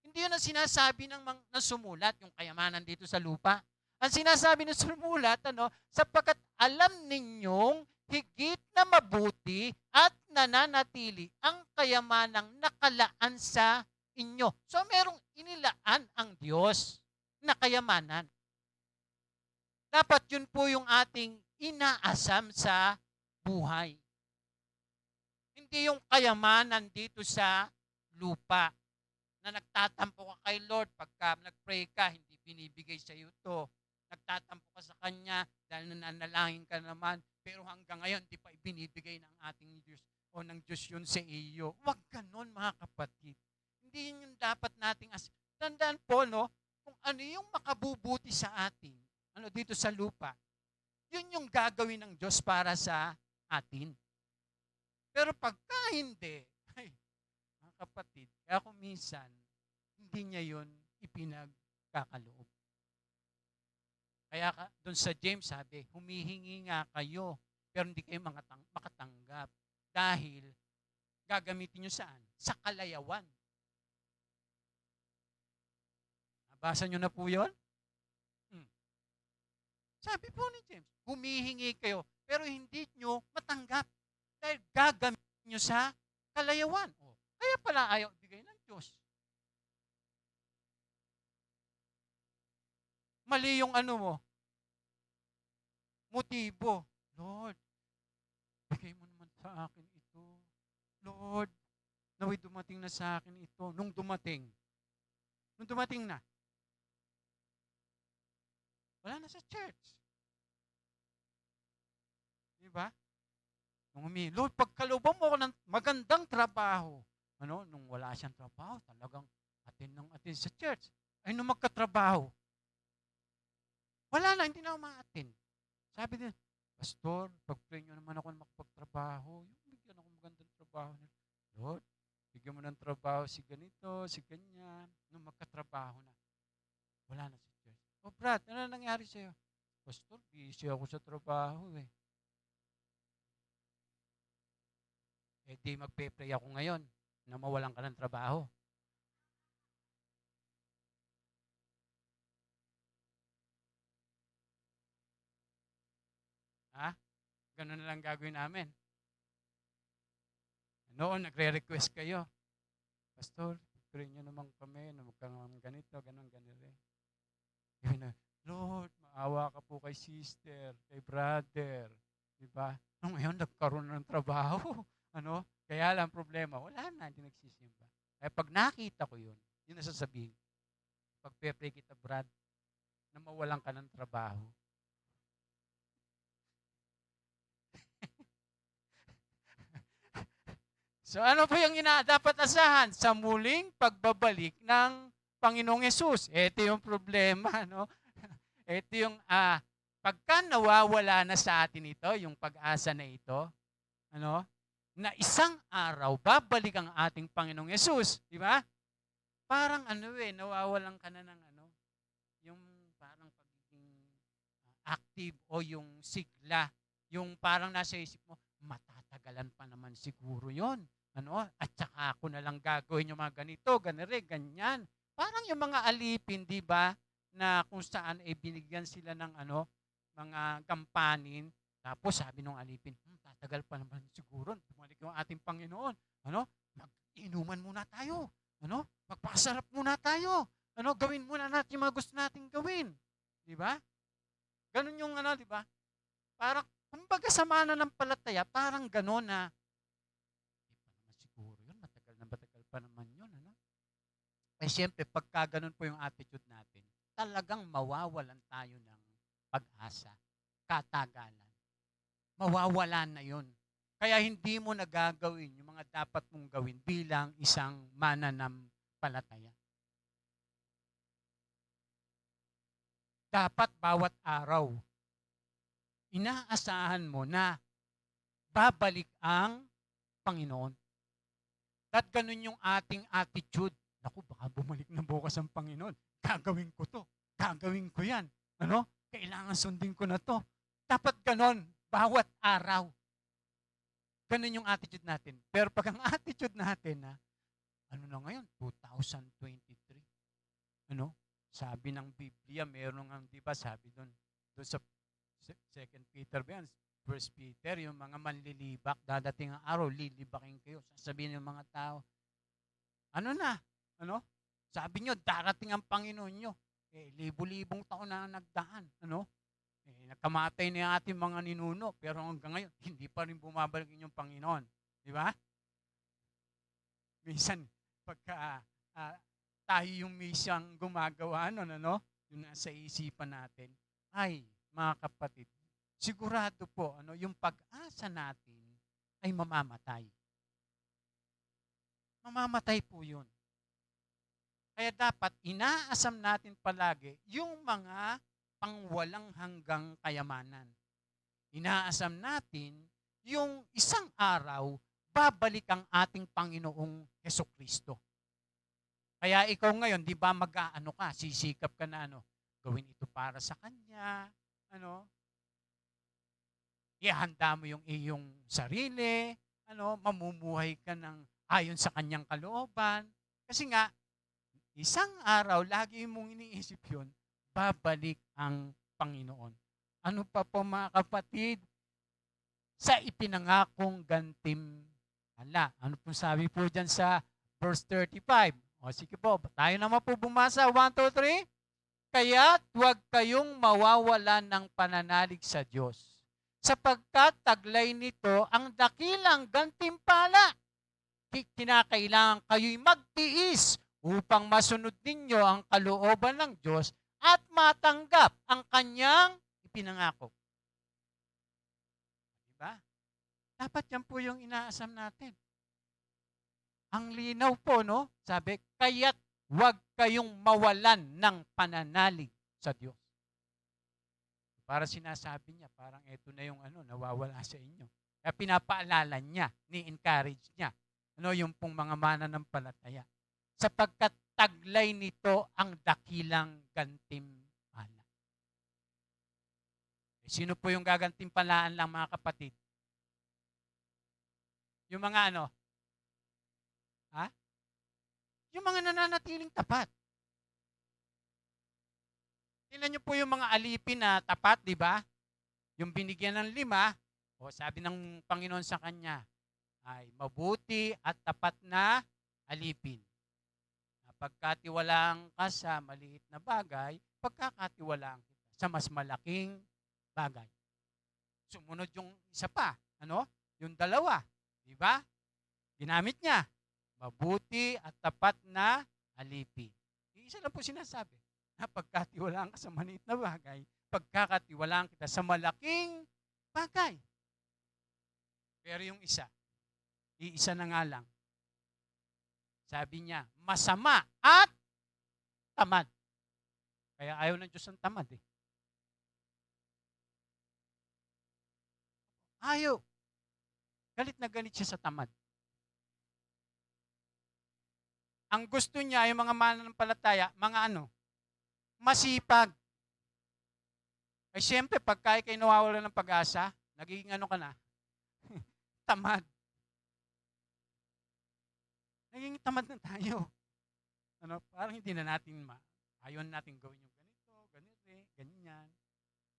Hindi yun ang sinasabi ng sumulat, yung kayamanan dito sa lupa. Ang sinasabi ng sumulat, sapagkat alam ninyong higit na mabuti at nananatili ang kayamanang nakalaan sa inyo. So merong inilaan ang Diyos na kayamanan. Dapat yun po yung ating inaasam sa buhay. Hindi yung kayamanan dito sa lupa na nagtatampo ka kay Lord pagka nag-pray ka, hindi binibigay sa iyo to. Nagtatampo ka sa Kanya dahil nananalangin ka naman, pero hanggang ngayon, di pa ibinibigay ng ating Diyos o ng Diyos yun sa iyo. Huwag ganon, mga kapatid. Hindi yun yung dapat nating tandaan po, kung ano yung makabubuti sa atin, dito sa lupa, yun yung gagawin ng Diyos para sa atin. Pero pagka hindi, mga kapatid, kaya kung minsan, hindi niya yun ipinagkakaloob. Kaya doon sa James sabi, humihingi nga kayo, pero hindi kayo makatanggap. Dahil, gagamitin nyo saan? Sa kalayawan. Nabasa nyo na po yun? Sabi po ni James, humihingi kayo, pero hindi nyo matanggap. Dahil gagamitin nyo sa kalayawan. Kaya pala ayaw bigay ng Diyos. Mali yung mo, motibo. Lord, bigay mo naman sa akin ito. Lord, naway dumating na sa akin ito. Nung dumating na, wala na sa church. Diba? Lord, pagkalooban mo ako ng magandang trabaho. Nung wala siyang trabaho, talagang atin sa church. Ay, nung magkatrabaho, wala na, hindi na umaatin. Sabi din, Pastor, pag-pray nyo naman ako na makapagtrabaho. Yung bigyan ako magandang trabaho. Lord, bigyan mo ng trabaho si ganito, si ganyan. Nung magkatrabaho na, wala na sa church. Brad, ano nangyari sa'yo? Pastor, busy ako sa trabaho eh. Eh di magpe-pray ako ngayon na mawalan ka ng trabaho. Ha? Ganun na lang gagawin namin. Noon, nagre-request kayo. Pastor, pray niyo naman kami na magkaroon ganito, ganun, ganito. Yun na, Lord, maawa ka po kay sister, kay brother. Diba? Nung ngayon, nagkaroon ng trabaho. Ano? Kaya lang problema, wala na, hindi nagsisimba. Kaya pag nakita ko yun, yun na sasabihin. Pag pe-pray kita, Brad, na mawalan ka ng trabaho. So ano po yung dapat asahan sa muling pagbabalik ng Panginoong Yesus? Ito yung problema, no? Ito yung pagka nawawala na sa atin ito, yung pag-asa na ito, ano? Na isang araw babalik ang ating Panginoong Yesus, di ba? Parang nawawalan ka na ng yung parang pagiging active o yung sigla, yung parang nasa isip mo, matatagalan pa naman siguro yon. At saka ako na lang gagawin yung mga ganito, ganyan. Parang yung mga alipin, di ba, na kung saan binigyan sila ng mga gampanin, tapos sabi nung alipin, tatagal pa naman siguro, bumalik yung ating Panginoon. Mag-inuman muna tayo. Magpasarap muna tayo. Gawin muna natin yung mga gusto nating gawin. Di ba? Ganun yung di ba? Parang, kumbaga sa mananampalataya, parang gano'n na, hindi pa naman siguro yun, matagal pa naman yun, Eh, siyempre, pagka ganun po yung attitude natin, talagang mawawalan tayo ng pag-asa, katagalan. Mawawalan na yun. Kaya hindi mo nagagawin yung mga dapat mong gawin bilang isang mananampalataya. Dapat bawat araw, inaasahan mo na babalik ang Panginoon. At ganun yung ating attitude. Naku, baka bumalik na bukas ang Panginoon. Gagawin ko to. Gagawin ko yan. Kailangan sundin ko na to. Dapat ganon, bawat araw. Ganun yung attitude natin. Pero pag ang attitude natin na, na ngayon, 2023. Sabi ng Biblia, meron nga, di ba, sabi doon sa 2 Peter ba yan, 1 Peter, yung mga manlilibak, dadating ang araw, lilibakin kayo. Sasabihin ng mga tao, sabi nyo, darating ang Panginoon nyo. Libo-libong taon na nagdaan. Nagkamatay na yung ating mga ninuno, pero hanggang ngayon, hindi pa rin bumabalik yung Panginoon. Di ba? Minsan, pagka tayo yung misyang gumagawa, yung nasa isipan natin, ay, mga kapatid, sigurado po, yung pag-asa natin ay mamamatay. Mamamatay po yun. Kaya dapat inaasam natin palagi yung mga pangwalang hanggang kayamanan. Inaasam natin yung isang araw, babalik ang ating Panginoong Hesukristo. Kaya ikaw ngayon, di ba mag-aano ka, sisikap ka na gawin ito para sa Kanya, ihanda mo yung iyong sarili, mamumuhay ka ng ayon sa Kanyang kalooban. Kasi nga, isang araw, lagi mong iniisip yun, babalik ang Panginoon. Ano pa po mga kapatid? Sa ipinangakong gantimpala. Ano po sabi po dyan sa verse 35? O sige po, tayo naman po bumasa. 1, 2, 3. Kaya't huwag kayong mawawalan ng pananalig sa Diyos, sapagkat taglay nito ang dakilang gantimpala. Kinakailangan kayo'y magtiis upang masunod ninyo ang kalooban ng Diyos at matanggap ang Kanyang ipinangako. Diba? Dapat yan po yung inaasam natin. Ang linaw po, Sabi, kaya't huwag kayong mawalan ng pananalig sa Diyos. Para sinasabi niya, parang ito na yung nawawala sa inyo. Kaya pinapaalala niya, ni-encourage niya, yung pong mga mananampalataya. Sapagkat taglay nito ang dakilang gantimpala. Sino po yung gagantimpalaan lang mga kapatid? Yung mga ano, ha? Yung mga nananatiling tapat. Tingnan niyo po yung mga alipin na tapat, di ba? Yung binigyan ng 5, o sabi ng Panginoon sa kanya, ay mabuti at tapat na alipin. Pagkatiwalaan ka sa maliit na bagay, pagkakatiwalaan kita sa mas malaking bagay. Sumunod yung isa pa, ano? Yung 2, di ba? Ginamit niya, mabuti at tapat na alipin. Isa lang po sinasabi, na pagkatiwalaan ka sa maliit na bagay, pagkakatiwalaan kita sa malaking bagay. Pero yung isa, iisa na nga lang. Sabi niya, masama at tamad. Kaya ayaw ng Diyos ang tamad eh. Ayaw. Galit na galit siya sa tamad. Ang gusto niya, yung mga mananampalataya, mga masipag. Ay siyempre, pagka kayo nawawala ng pag-asa, nagiging ka na? Tamad. Naging tamad na tayo. Parang hindi na natin ayaw natin gawin yung ganito, ganyan.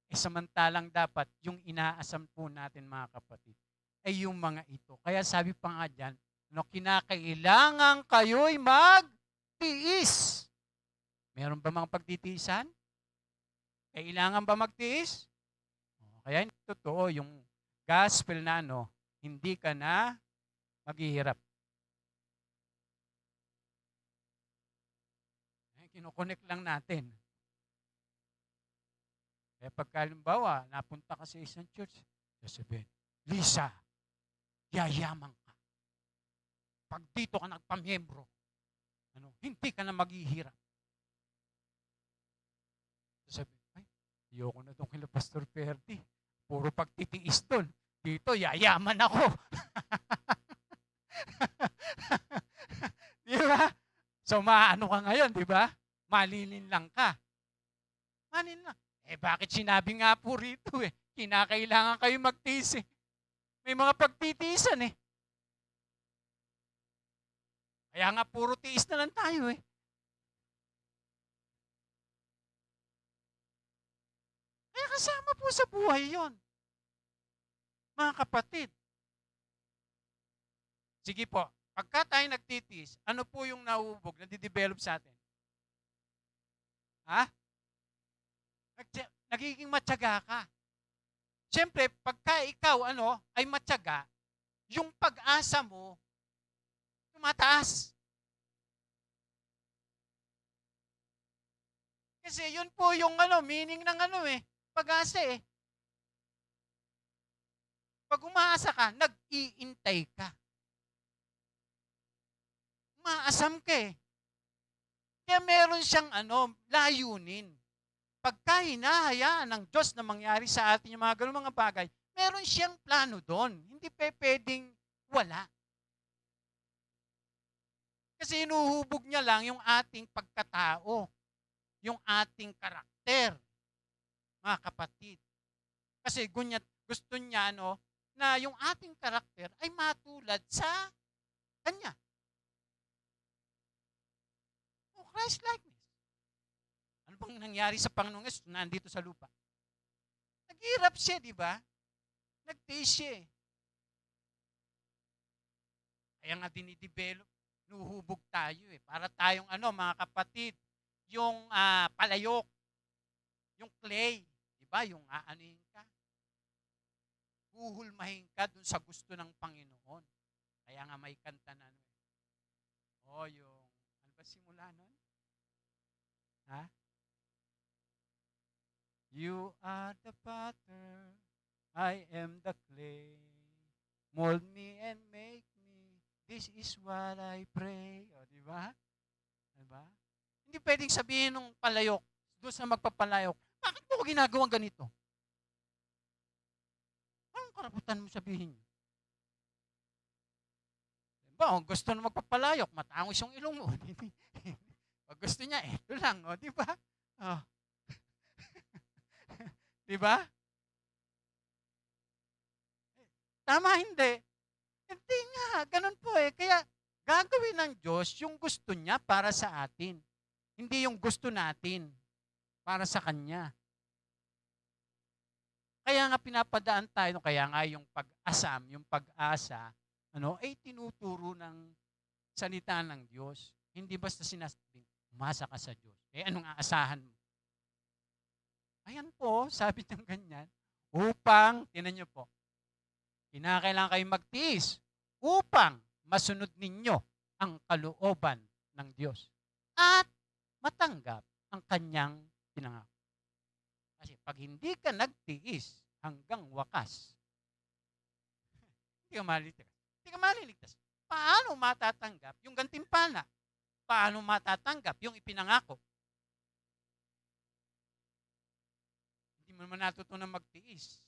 Samantalang dapat yung inaasam po natin mga kapatid ay yung mga ito. Kaya sabi pa nga dyan, kinakailangan kayo'y magtiis. Meron ba mga pagtitiisan? Kailangan ba magtiis? Kaya totoo yung gospel na hindi ka na maghihirap. Kino-connect lang natin. Kaya pagkalimbawa, napunta ka sa isang church, sasabihin, Lisa, yayaman ka. Pag dito ka nagpamiyembro, hindi ka na maghihirap. Sasabihin, ay, ayoko na doon kila Pastor Perdi. Puro pagtitiis doon. Dito, yayaman ako. Di ba? So, maano ka ngayon, di ba? Malilin lang ka. Malilin lang. Bakit sinabi nga po rito kinakailangan kayo magtiis May mga pagtitiisan Kaya nga puro tiis na lang tayo Kaya kasama po sa buhay yon, mga kapatid. Sige po, pagka tayo nagtitiis, ano po yung nauubog, nadidevelop sa atin? Ha? Nagiging matyaga ka. Siyempre, pagka ikaw ay matyaga, yung pag-asa mo, tumataas. Kasi yun po yung meaning ng pag-asa Pag umaasa ka, nag-iintay ka. Umaasam ka Kaya meron siyang layunin. Pagka hinahayaan ng Diyos na mangyari sa atin yung mga ganun mga bagay, meron siyang plano doon. Hindi pwedeng wala. Kasi inuhubog niya lang yung ating pagkatao, yung ating karakter, mga kapatid. Kasi gusto niya na yung ating karakter ay matulad sa Kanya. Christ-likeness. Ano bang nangyari sa Panginoong Yesus nandito sa lupa? Naghirap siya, di ba? Nagtiis siya Kaya nga dinidevelop, nuhubog tayo Para tayong mga kapatid, yung palayok, yung clay, di ba? Yung aanuhin ka. Huhulmahin ka dun sa gusto ng Panginoon. Kaya nga may kanta na yung, ano ba simula nun? Ha? You are the potter, I am the clay. Mold me and make me, this is what I pray. O, di ba? Diba? Hindi pwedeng sabihin ng palayok, doon sa magpapalayok, bakit mo ko ginagawang ganito? Anong karapatan mo sabihin? Diba? Kung gusto na magpapalayok, matangos yung ilong mo. Pag gusto niya, ito lang. O, di ba? Oh. Di ba? Tama, hindi. Hindi nga, ganun po eh. Kaya gagawin ng Diyos yung gusto niya para sa atin. Hindi yung gusto natin para sa Kanya. Kaya nga pinapadaan tayo, kaya nga yung pag-asam, yung pag-asa, ay tinuturo ng salita ng Diyos. Hindi basta sinasabing, umasa ka sa Diyos. Anong aasahan mo? Ayan po, sabi ng ganyan, upang, tinan niyo po, kinakailangan kayong magtiis upang masunod ninyo ang kalooban ng Diyos at matanggap ang kanyang pinangako. Kasi pag hindi ka nagtiis hanggang wakas, hindi ka maliligtas. Hindi ka maliligtas. Paano matatanggap yung gantimpala? Paano matatanggap yung ipinangako? Hindi mo naman natutunan magtiis.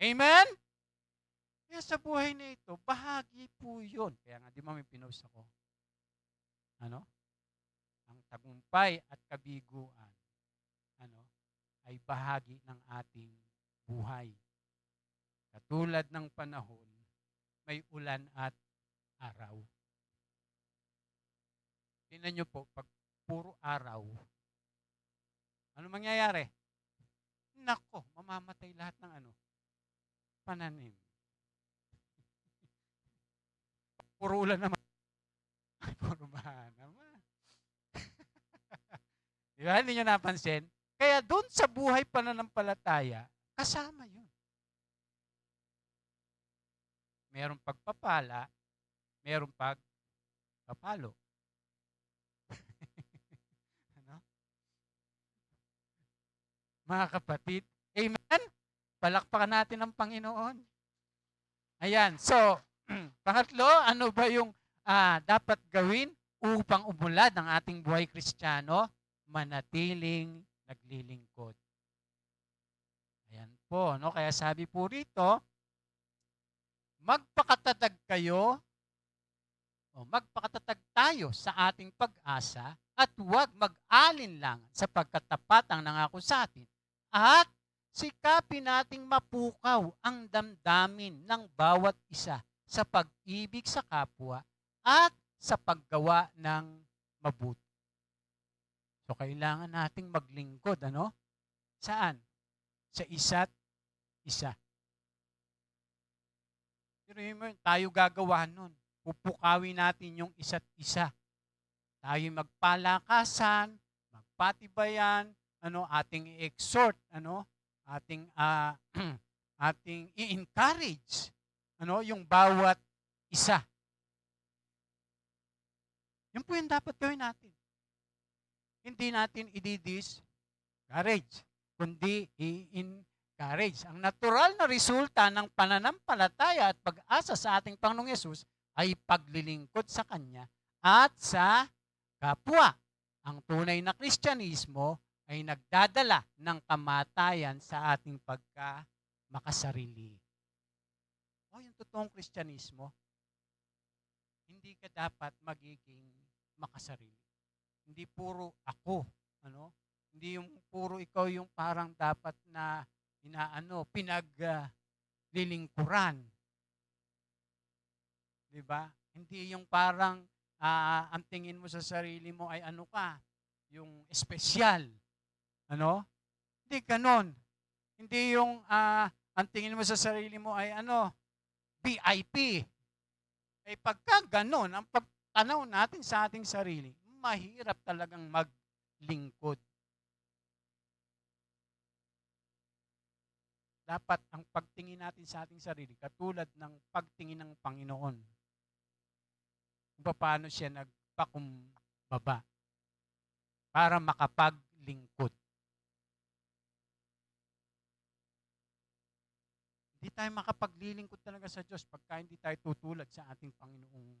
Amen? Kaya sa buhay na ito, bahagi po yun. Kaya nga, di ba may pinost ako? Ang tagumpay at kabiguan, ay bahagi ng ating buhay. Katulad ng panahon, may ulan at araw. Tingnan nyo po, pag puro araw, ano mangyayari? Nako, mamamatay lahat ng pananim. Puro ulan naman. Puro baha naman. Di ba? Hindi nyo napansin? Kaya doon sa buhay pananampalataya, kasama yun. Merong pagpapala, merong pagpapalo. Mga kapatid, amen? Palakpakan natin ang Panginoon. Ayan, so, pangatlo, ano ba yung dapat gawin upang umulad ang ating buhay Kristiyano? Manatiling naglilingkod. Ayan po, kaya sabi po rito, magpakatatag kayo, magpakatatag tayo sa ating pag-asa at huwag mag-alinlang sa pagkatapat ang nangako sa atin at sikapin nating mapukaw ang damdamin ng bawat isa sa pag-ibig sa kapwa at sa paggawa ng mabuti. So, kailangan nating maglingkod, Saan? Sa isa't isa. Pero tayo gagawa nun. Pupukawin natin yung isa't isa. Tayo magpalakasan, magpatibayan, ating i-exhort, ating ating i-encourage, yung bawat isa. Yun po yung dapat gawin natin. Hindi natin i-discourage, kundi i-encourage. Ang natural na resulta ng pananampalataya at pag-asa sa ating Panginoong Yesus ay paglilingkod sa Kanya at sa kapwa. Ang tunay na Kristyanismo ay nagdadala ng kamatayan sa ating makasarili. Yung totoong Kristyanismo, hindi ka dapat magiging makasarili. Hindi puro ako, Hindi yung puro ikaw yung parang dapat na pinaglilingkuran. Diba? Hindi yung parang ang tingin mo sa sarili mo ay yung espesyal. Hindi ganon. Hindi yung ang tingin mo sa sarili mo ay VIP. Pagka ganon, ang pagtanaw natin sa ating sarili, mahirap talagang maglingkod. Dapat ang pagtingin natin sa ating sarili, katulad ng pagtingin ng Panginoon. Kung paano siya nagpakumbaba para makapaglingkod. Hindi tayo makapaglilingkod talaga sa Diyos pagka hindi tayo tutulad sa ating Panginoong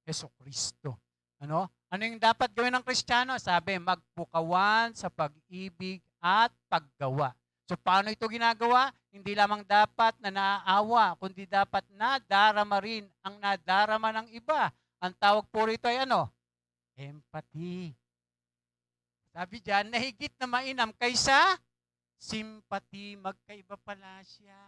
Hesukristo. Ano yung dapat gawin ng Kristiyano? Sabi, magpukawan sa pag-ibig at paggawa. So, paano ito ginagawa? Hindi lamang dapat na naaawa, kundi dapat nadarama rin ang nadarama ng iba. Ang tawag po rito ay empathy. Sabi dyan, nahigit na mainam kaysa sympathy. Magkaiba pala siya.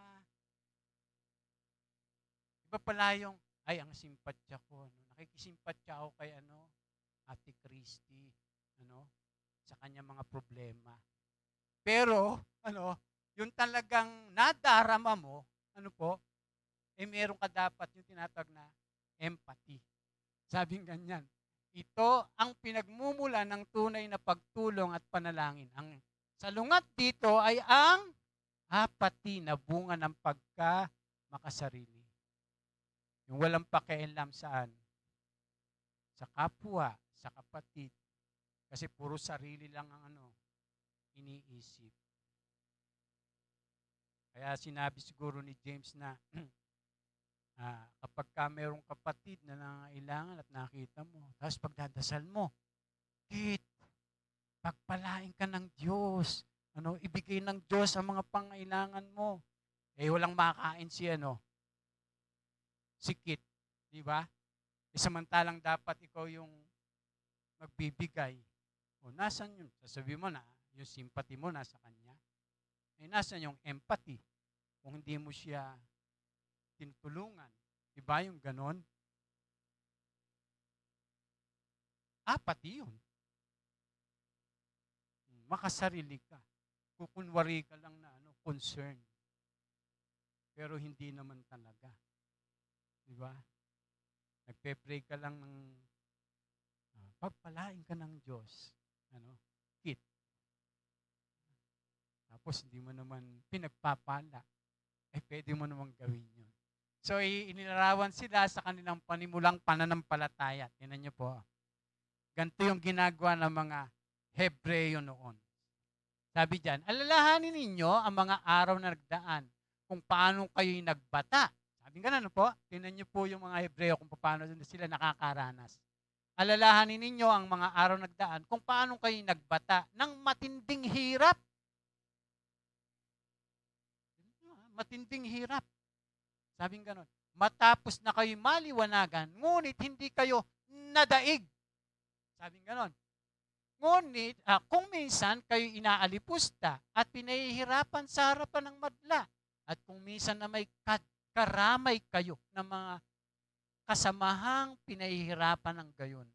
Iba pala yung, ay, ang simpatya ko. No? Nakikisimpatya ako kay Ate Christy, sa kanya mga problema. Pero, yung talagang nadarama mo, meron ka dapat yung tinatawag na empathy. Sabing ganyan. Ito ang pinagmumula ng tunay na pagtulong at panalangin. Ang salungat dito ay ang apathy na bunga ng makasarili. Yung walang pakialam saan? Sa kapwa, sa kapatid. Kasi puro sarili lang ang iniisip. Kaya sinabi siguro ni James na kapag ka mayroong kapatid na nangailangan at nakita mo, tapos pagdadasal mo, pagpalain ka ng Diyos. Ibigay ng Diyos ang mga pangailangan mo. Walang makakain si Kit. Di ba? Samantalang dapat ikaw yung magbibigay. Nasan yun? Sasabi mo na, yung sympathy mo nasa kanya. Nasan yung empathy? Kung hindi mo siya tinutulungan. Diba yung ganon? Apathy yun. Makasarili ka. Kukunwari ka lang na concern. Pero hindi naman talaga. Diba? Nagpe-pray ka lang ng pagpalain ka ng Diyos. Kit. Tapos hindi mo naman pinagpapala. Pwede mo namang gawin yun. So, inilarawan sila sa kanilang panimulang pananampalataya. Tingnan niyo po. Ganito yung ginagawa ng mga Hebreo noon. Sabi diyan, alalahanin ninyo ang mga araw na nagdaan kung paano kayo'y nagbata. Sabi ganun po. Tingnan niyo po yung mga Hebreo kung paano sila nakakaranas. Alalahanin ninyo ang mga araw na nagdaan kung paano kayo'y nagbata ng matinding hirap. Matinding hirap. Sabing ganon. Matapos na kayo maliwanagan, ngunit hindi kayo nadaig. Sabing ganon. Ngunit, kung minsan kayo inaalipusta at pinahihirapan sa harapan ng madla, at kung minsan na may karamay kayo ng mga kasamahang pinahihirapan ng gayon,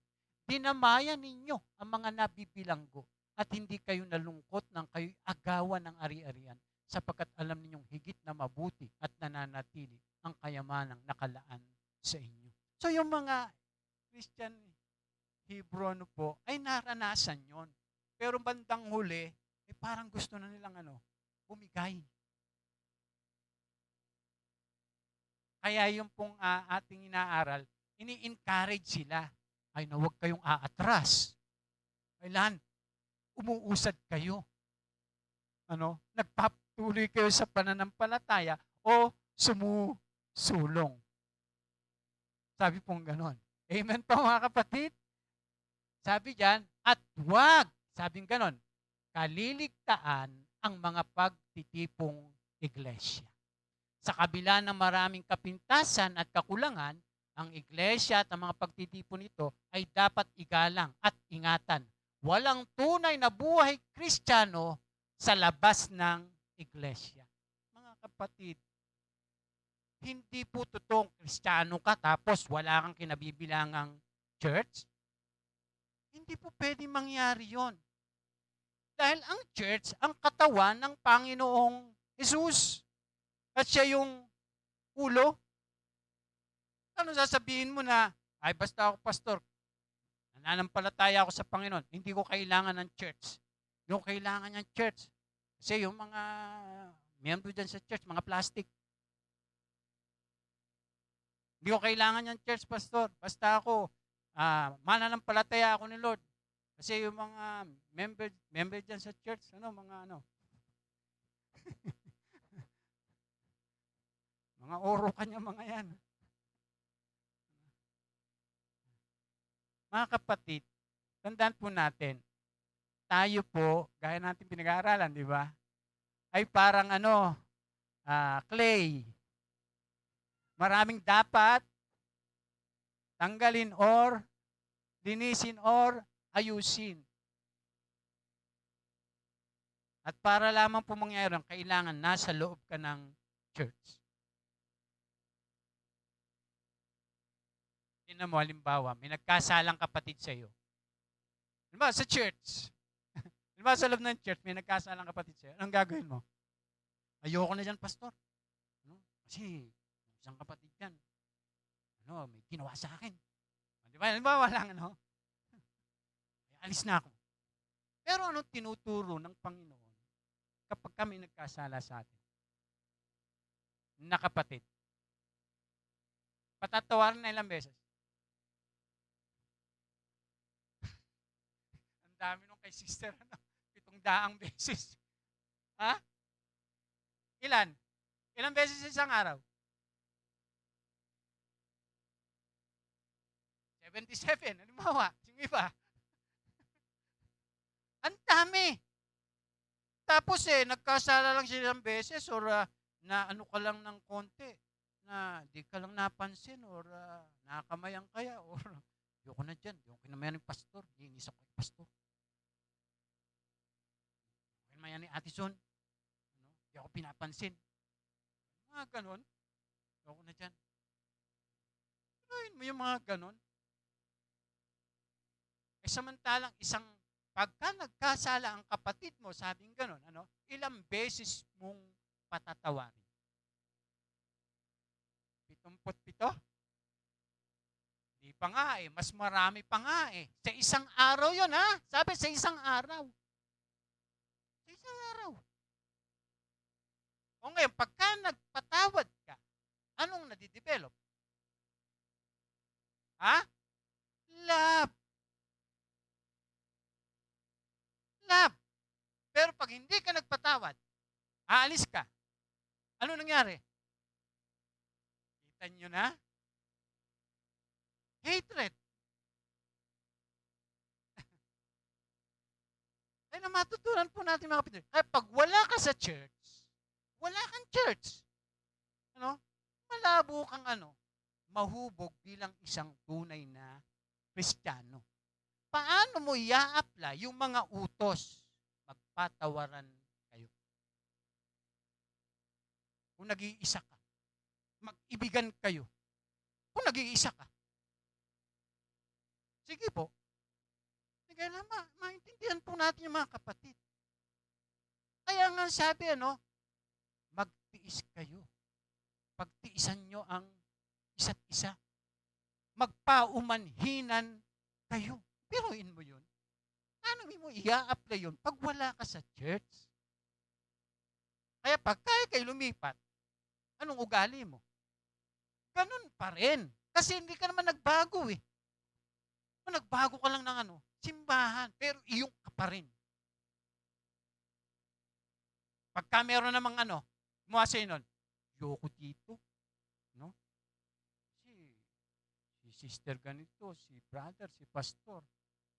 dinamayan ninyo ang mga nabibilanggo at hindi kayo nalungkot ng kayo'y agawan ng ari-arian sapagkat alam ninyong higit na mabuti at nananatili ang kayamanang nakalaan sa inyo. So yung mga Christian Hebrew po ay naranasan yon. Pero bandang huli, parang gusto na nilang bumigay. Kaya yung pong ating inaaral, ini-encourage sila. Ay na huwag kayong aatras. Kailan? Umuusad kayo. Nagpatuloy kayo sa pananampalataya o sumusulong. Sabi pong ganon. Amen po mga kapatid? Sabi diyan, at wag, sabing ganon, kaliligtaan ang mga pagtitipong iglesia. Sa kabila ng maraming kapintasan at kakulangan, ang iglesia at ang mga pagtitipon nito ay dapat igalang at ingatan. Walang tunay na buhay Kristiyano sa labas ng iglesia. Mga kapatid, hindi po totoong Kristiyano ka tapos wala kang kinabibilangang church. Hindi po pwede mangyari yon. Dahil ang church, ang katawan ng Panginoong Jesus. At siya yung ulo. Ano sasabihin mo na, ay basta ako pastor, nananampalataya ako sa Panginoon, hindi ko kailangan ng church. Hindi ko kailangan ng church. Kasi yung mga miyembro dyan sa church, mga plastic. Hindi ko kailangan ng church, pastor. Basta ako, mananampalataya ako ni Lord. Kasi yung mga member dyan sa church, mga oro kanya mga yan. Mga kapatid, tandaan po natin, tayo po, gaya natin pinag-aaralan, di ba? Ay parang clay. Maraming dapat tanggalin or linisin or ayusin. At para lamang po mangyari, kailangan nasa loob ka ng church. Tingnan mo, halimbawa, may nagkasalang kapatid sa iyo. Halimbawa, sa church. Halimbawa, sa loob ng church, may nagkasalang kapatid sa iyo. Anong gagawin mo? Ayoko na dyan, pastor. Ano? Kasi, isang kapatid yan. Ano, may ginawa sa akin. Di ba? Halimbawa lang, ano? Alis na ako. Pero anong tinuturo ng Panginoon kapag kami nagkasala sa atin? Na kapatid. Patatawarin na ilang beses. Ang dami nung kay sister, ano? 700 beses. Ha? Ilan? Ilang beses isang araw? 77. Ano ba? Yung iba. Ang dami. Tapos nagkasala lang sila ng beses or na ano ka lang ng konti, na di ka lang napansin or nakakamayan kaya or yoko na dyan, yung kinamayan ng pastor, iinis ako kay pastor. Kinamayan ni Ate Son, ano, di ako pinapansin. Mga ganon, yoko na dyan. Tuloyin mo yung mga ganon. Samantalang pagka nagkasala ang kapatid mo, sabing ganon, ano, ilang beses mong patatawarin? 77? Di pa nga mas marami pa nga Sa isang araw yun, ha? Sabi, sa isang araw. Sa isang araw. O ngayon, pagka nagpatawad ka, anong nadidevelop? Ha? Love. Love. Pero pag hindi ka nagpatawad, aalis ka. Ano nangyari? Kita nyo na? Hatred. Ay na matutunan po natin mga kapatid. Kaya pag wala ka sa church, wala kang church. Ano? Malabo kang mahubog bilang isang tunay na Kristiyano. Paano mo i-apply yung mga utos? Magpatawaran kayo. Kung nag-iisa ka, mag-ibigan kayo. Kung nag-iisa ka. Sige po. Sige na, maintindihan po natin yung mga kapatid. Kaya nga sabi, magtiis kayo. Pagtiisan nyo ang isa't isa. Magpaumanhinan kayo. Piruin mo yun. Paano mo i-apply yun pag wala ka sa church? Kaya pag kayo lumipat, anong ugali mo? Ganun pa rin. Kasi hindi ka naman nagbago Nagbago ka lang ng simbahan, pero iyong ka pa rin. Pagka meron namang gumawa sa'yo nun, yoko dito. No? Si sister ganito, si brother, si pastor.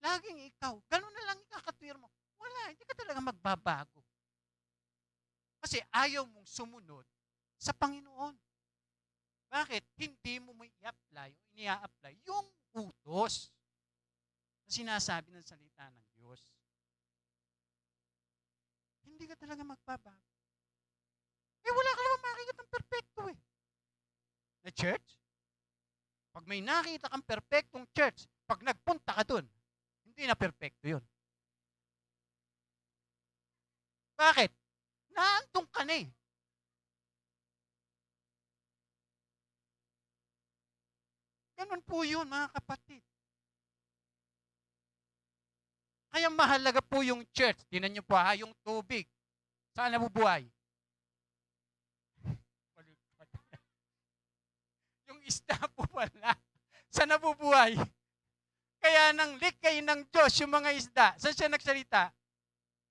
Laging ikaw. Ganun na lang ikakatwir mo. Wala, hindi ka talaga magbabago. Kasi ayaw mong sumunod sa Panginoon. Bakit? Hindi mo i-apply o ini-apply yung utos na sinasabi ng salita ng Diyos. Hindi ka talaga magbabago. Wala ka naman makikita ng perfecto Na church? Pag may nakita kang perfectong church, pag nagpunta ka dun, hindi na perfecto yun. Bakit? Naantong ka na Ganun po yun, mga kapatid. Kaya mahalaga po yung church. Tingnan niyo po yung tubig. Saan nabubuhay? Yung isda po pala. Saan nabubuhay? Kaya nang likay ng Diyos yung mga isda. Saan siya nagsalita?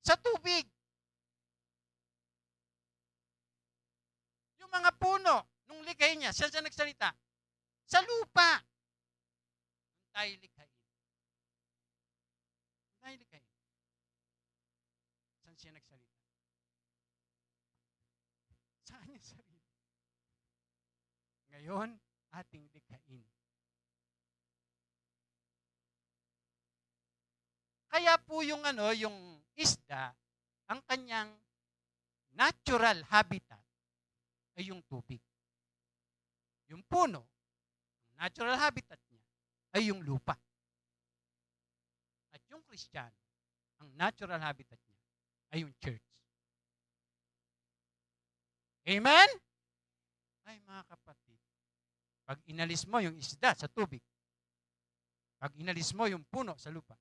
Sa tubig. Yung mga puno, nung likay niya, saan siya nagsalita? Sa lupa. Tayo likhain. Tayo likhain. Saan siya nagsalita? Sa kanyang sarili. Ngayon, ating likhain. Kaya po yung yung isda, ang kanyang natural habitat ay yung tubig. Yung puno, natural habitat niya ay yung lupa. At yung Kristiyano, ang natural habitat niya ay yung church. Amen? Ay mga kapatid, pag inalis mo yung isda sa tubig, pag inalis mo yung puno sa lupa,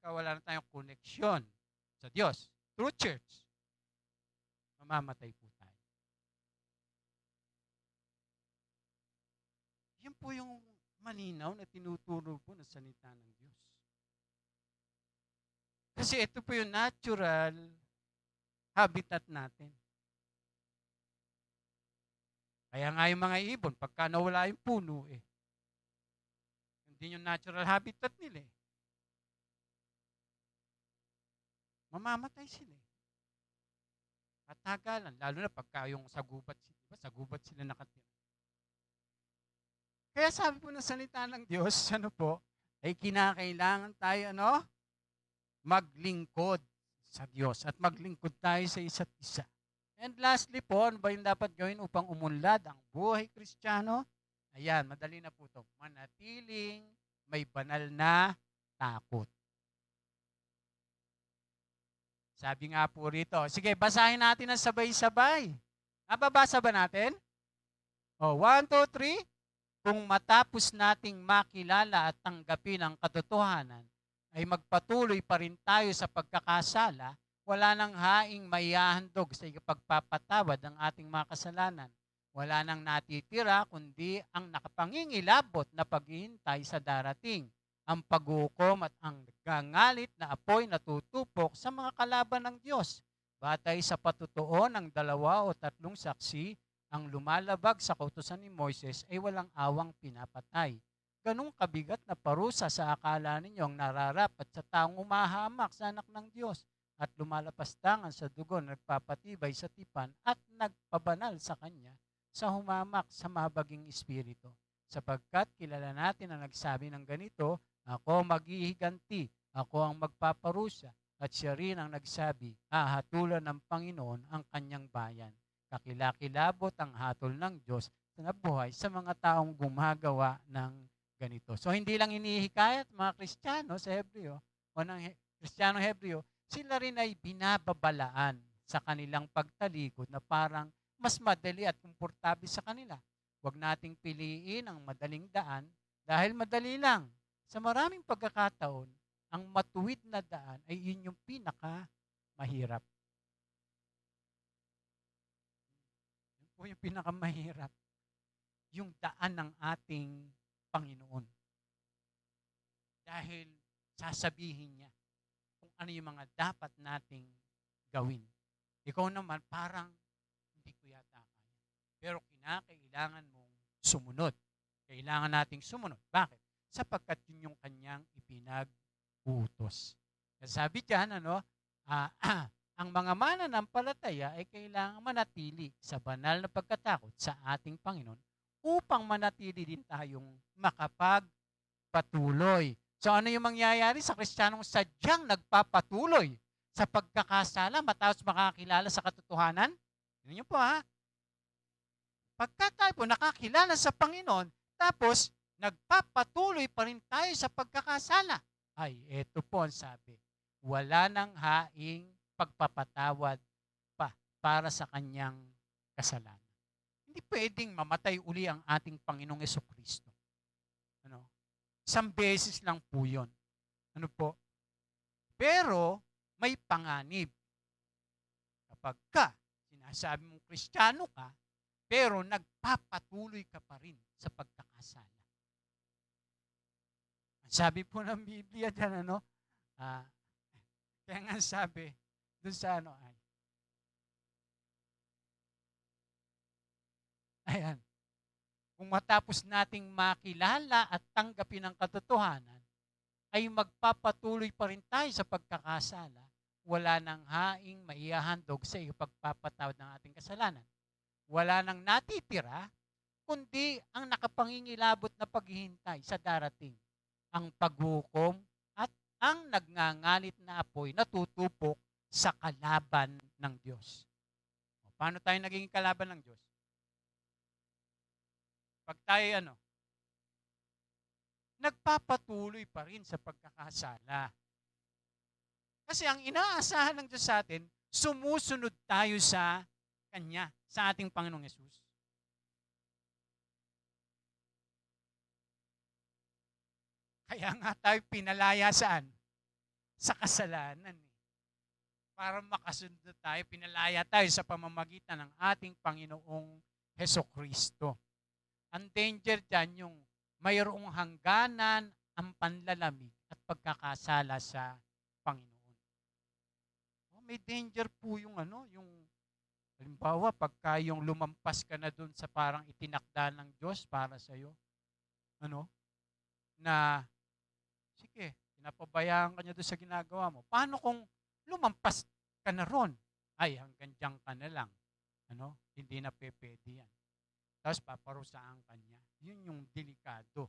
pagka wala na tayong koneksyon sa Diyos, through church, mamamatay po tayo. Yan po yung malinaw na tinuturo po ng salita ng Diyos. Kasi ito po yung natural habitat natin. Kaya nga yung mga ibon, pagka nawala yung puno, hindi yung natural habitat nila mamamatay sila Matagalan, lalo na pagka yung sa gubat, diba? Sa gubat sila nakatira. Kaya sabi po ng salita ng Diyos, ay kinakailangan tayo, maglingkod sa Diyos at maglingkod tayo sa isa't isa. And lastly po, ano ba yung dapat gawin upang umunlad ang buhay Kristiyano? Ayan, madali na po ito. Manatiling may banal na takot. Sabi nga po rito. Sige, basahin natin ng sabay-sabay. Nababasa ba natin? 1, 2, 3. Kung matapos nating makilala at tanggapin ang katotohanan, ay magpatuloy pa rin tayo sa pagkakasala, wala nang haing maihahandog sa pagpapatawad ng ating mga kasalanan. Wala nang natitira kundi ang nakapangingilabot na paghihintay sa darating, ang paghukom at ang gangalit na apoy na tutupok sa mga kalaban ng Diyos. Batay sa patutuo ng 2 o 3 saksi, ang lumalabag sa kautusan ni Moises ay walang awang pinapatay. Ganong kabigat na parusa sa akala ninyo ang nararapat sa taong umahamak sa anak ng Diyos at lumalapastangan sa dugo na nagpapatibay sa tipan at nagpabanal sa kanya sa humamak sa mabaging espiritu. Sapagkat kilala natin ang nagsabi ng ganito, ako maghihiganti, ako ang magpaparusa, at siya rin ang nagsabi, hahatulan ng Panginoon ang kanyang bayan. Kakilakilabot ang hatol ng Diyos na buhay sa mga taong gumagawa ng ganito. So hindi lang inihikayat mga Kristiyano sa Hebreo o ng Kristiyano Hebreo, sila rin ay binababalaan sa kanilang pagtalikod na parang mas madali at komportable sa kanila. Huwag nating piliin ang madaling daan dahil madali lang. Sa maraming pagkakataon, ang matuwid na daan ay yun yung pinakamahirap. Yun po yung pinakamahirap. Yung daan ng ating Panginoon. Dahil sasabihin niya kung ano yung mga dapat nating gawin. Ikaw naman parang hindi ko yata kaya. Pero kinakailangan mong sumunod. Kailangan nating sumunod. Bakit? Sapagkat yun yung kanyang ipinag-utos. Sabi diyan, ang mga mananampalataya ay kailangan manatili sa banal na pagkatakot sa ating Panginoon upang manatili din tayong makapagpatuloy. So ano yung mangyayari sa Kristiyanong sadyang nagpapatuloy sa pagkakasala matapos makakilala sa katotohanan? Yun po Pagka tayo po nakakilala sa Panginoon, tapos nagpapatuloy pa rin tayo sa pagkakasala. Ay, eto po ang sabi. Wala nang haing pagpapatawad pa para sa kanyang kasalanan. Hindi pwedeng mamatay uli ang ating Panginoong Jesucristo. Isang beses lang po yun. Pero may panganib. Kapag sinasabi mong Kristiyano ka, pero nagpapatuloy ka pa rin sa pagkakasala. Sabi po ng Biblia dyan, kaya nga sabi, dun sa ayan, kung matapos nating makilala at tanggapin ang katotohanan, ay magpapatuloy pa rin tayo sa pagkakasala, wala nang haing maihahandog sa iyo pagpapatawad ng ating kasalanan. Wala nang natitira, kundi ang nakapangingilabot na paghihintay sa darating, ang paghukom at ang nagngangalit na apoy na tutupok sa kalaban ng Diyos. Paano tayo naging kalaban ng Diyos? Pag tayo nagpapatuloy pa rin sa pagkakasala. Kasi ang inaasahan ng Diyos sa atin, sumusunod tayo sa Kanya, sa ating Panginoong Yesus. Kaya nga tayo pinalaya saan? Sa kasalanan. Para makasunod tayo, pinalaya tayo sa pamamagitan ng ating Panginoong Hesukristo. Ang danger dyan yung mayroong hangganan ang panlalamig at pagkakasala sa Panginoon. May danger po yung yung halimbawa pagka yung lumampas ka na dun sa parang itinakda ng Diyos para sa iyo. Na sige, pinapabayaan ka niya doon sa ginagawa mo. Paano kung lumampas ka na ron? Ay, hanggang diyan ka na lang. Hindi na pwede yan. Tapos paparusaan ka niya. Yun yung delikado,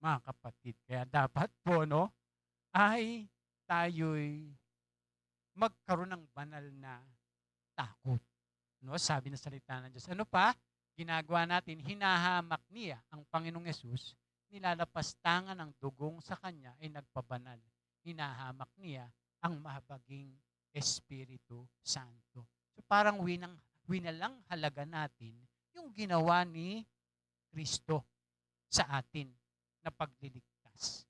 mga kapatid. Kaya dapat po, ay tayo'y magkaroon ng banal na takot. Sabi ng salita ng Diyos. Ano pa? Ginagawa natin, hinahamak niya ang Panginoong Yesus, nilalapastangan ng dugong sa Kanya ay nagpabanal. Hinahamak niya ang mahabaging Espiritu Santo. So parang winalang halaga natin yung ginawa ni Kristo sa atin na pagliligtas.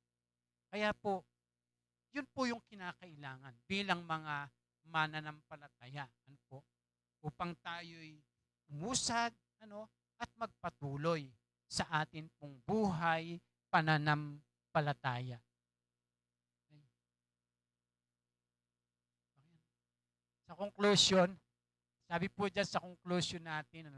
Kaya po, yun po yung kinakailangan bilang mga mananampalataya. Upang tayo'y umusad, at magpatuloy sa atin pong buhay pananampalataya. Sa conclusion, sabi po dyan sa conclusion natin,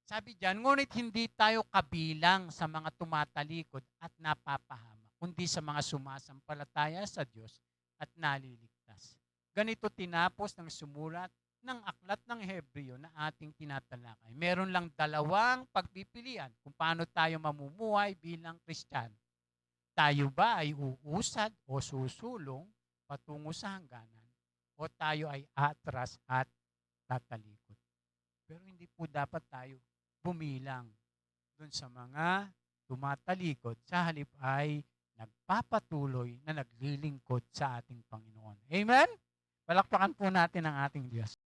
sabi dyan, ngunit hindi tayo kabilang sa mga tumatalikod at napapahamak, kundi sa mga sumasampalataya sa Diyos at naliligtas. Ganito tinapos ng sumulat ng aklat ng Hebreo na ating tinatalakay. Meron lang dalawang pagpipilian kung paano tayo mamumuhay bilang Kristiyano. Tayo ba ay uusad o susulong patungo sa hangganan o tayo ay atras at tatalikod. Pero hindi po dapat tayo bumilang dun sa mga tumatalikod, sa halip ay nagpapatuloy na naglilingkod sa ating Panginoon. Amen? Palakpakan po natin ang ating Diyos.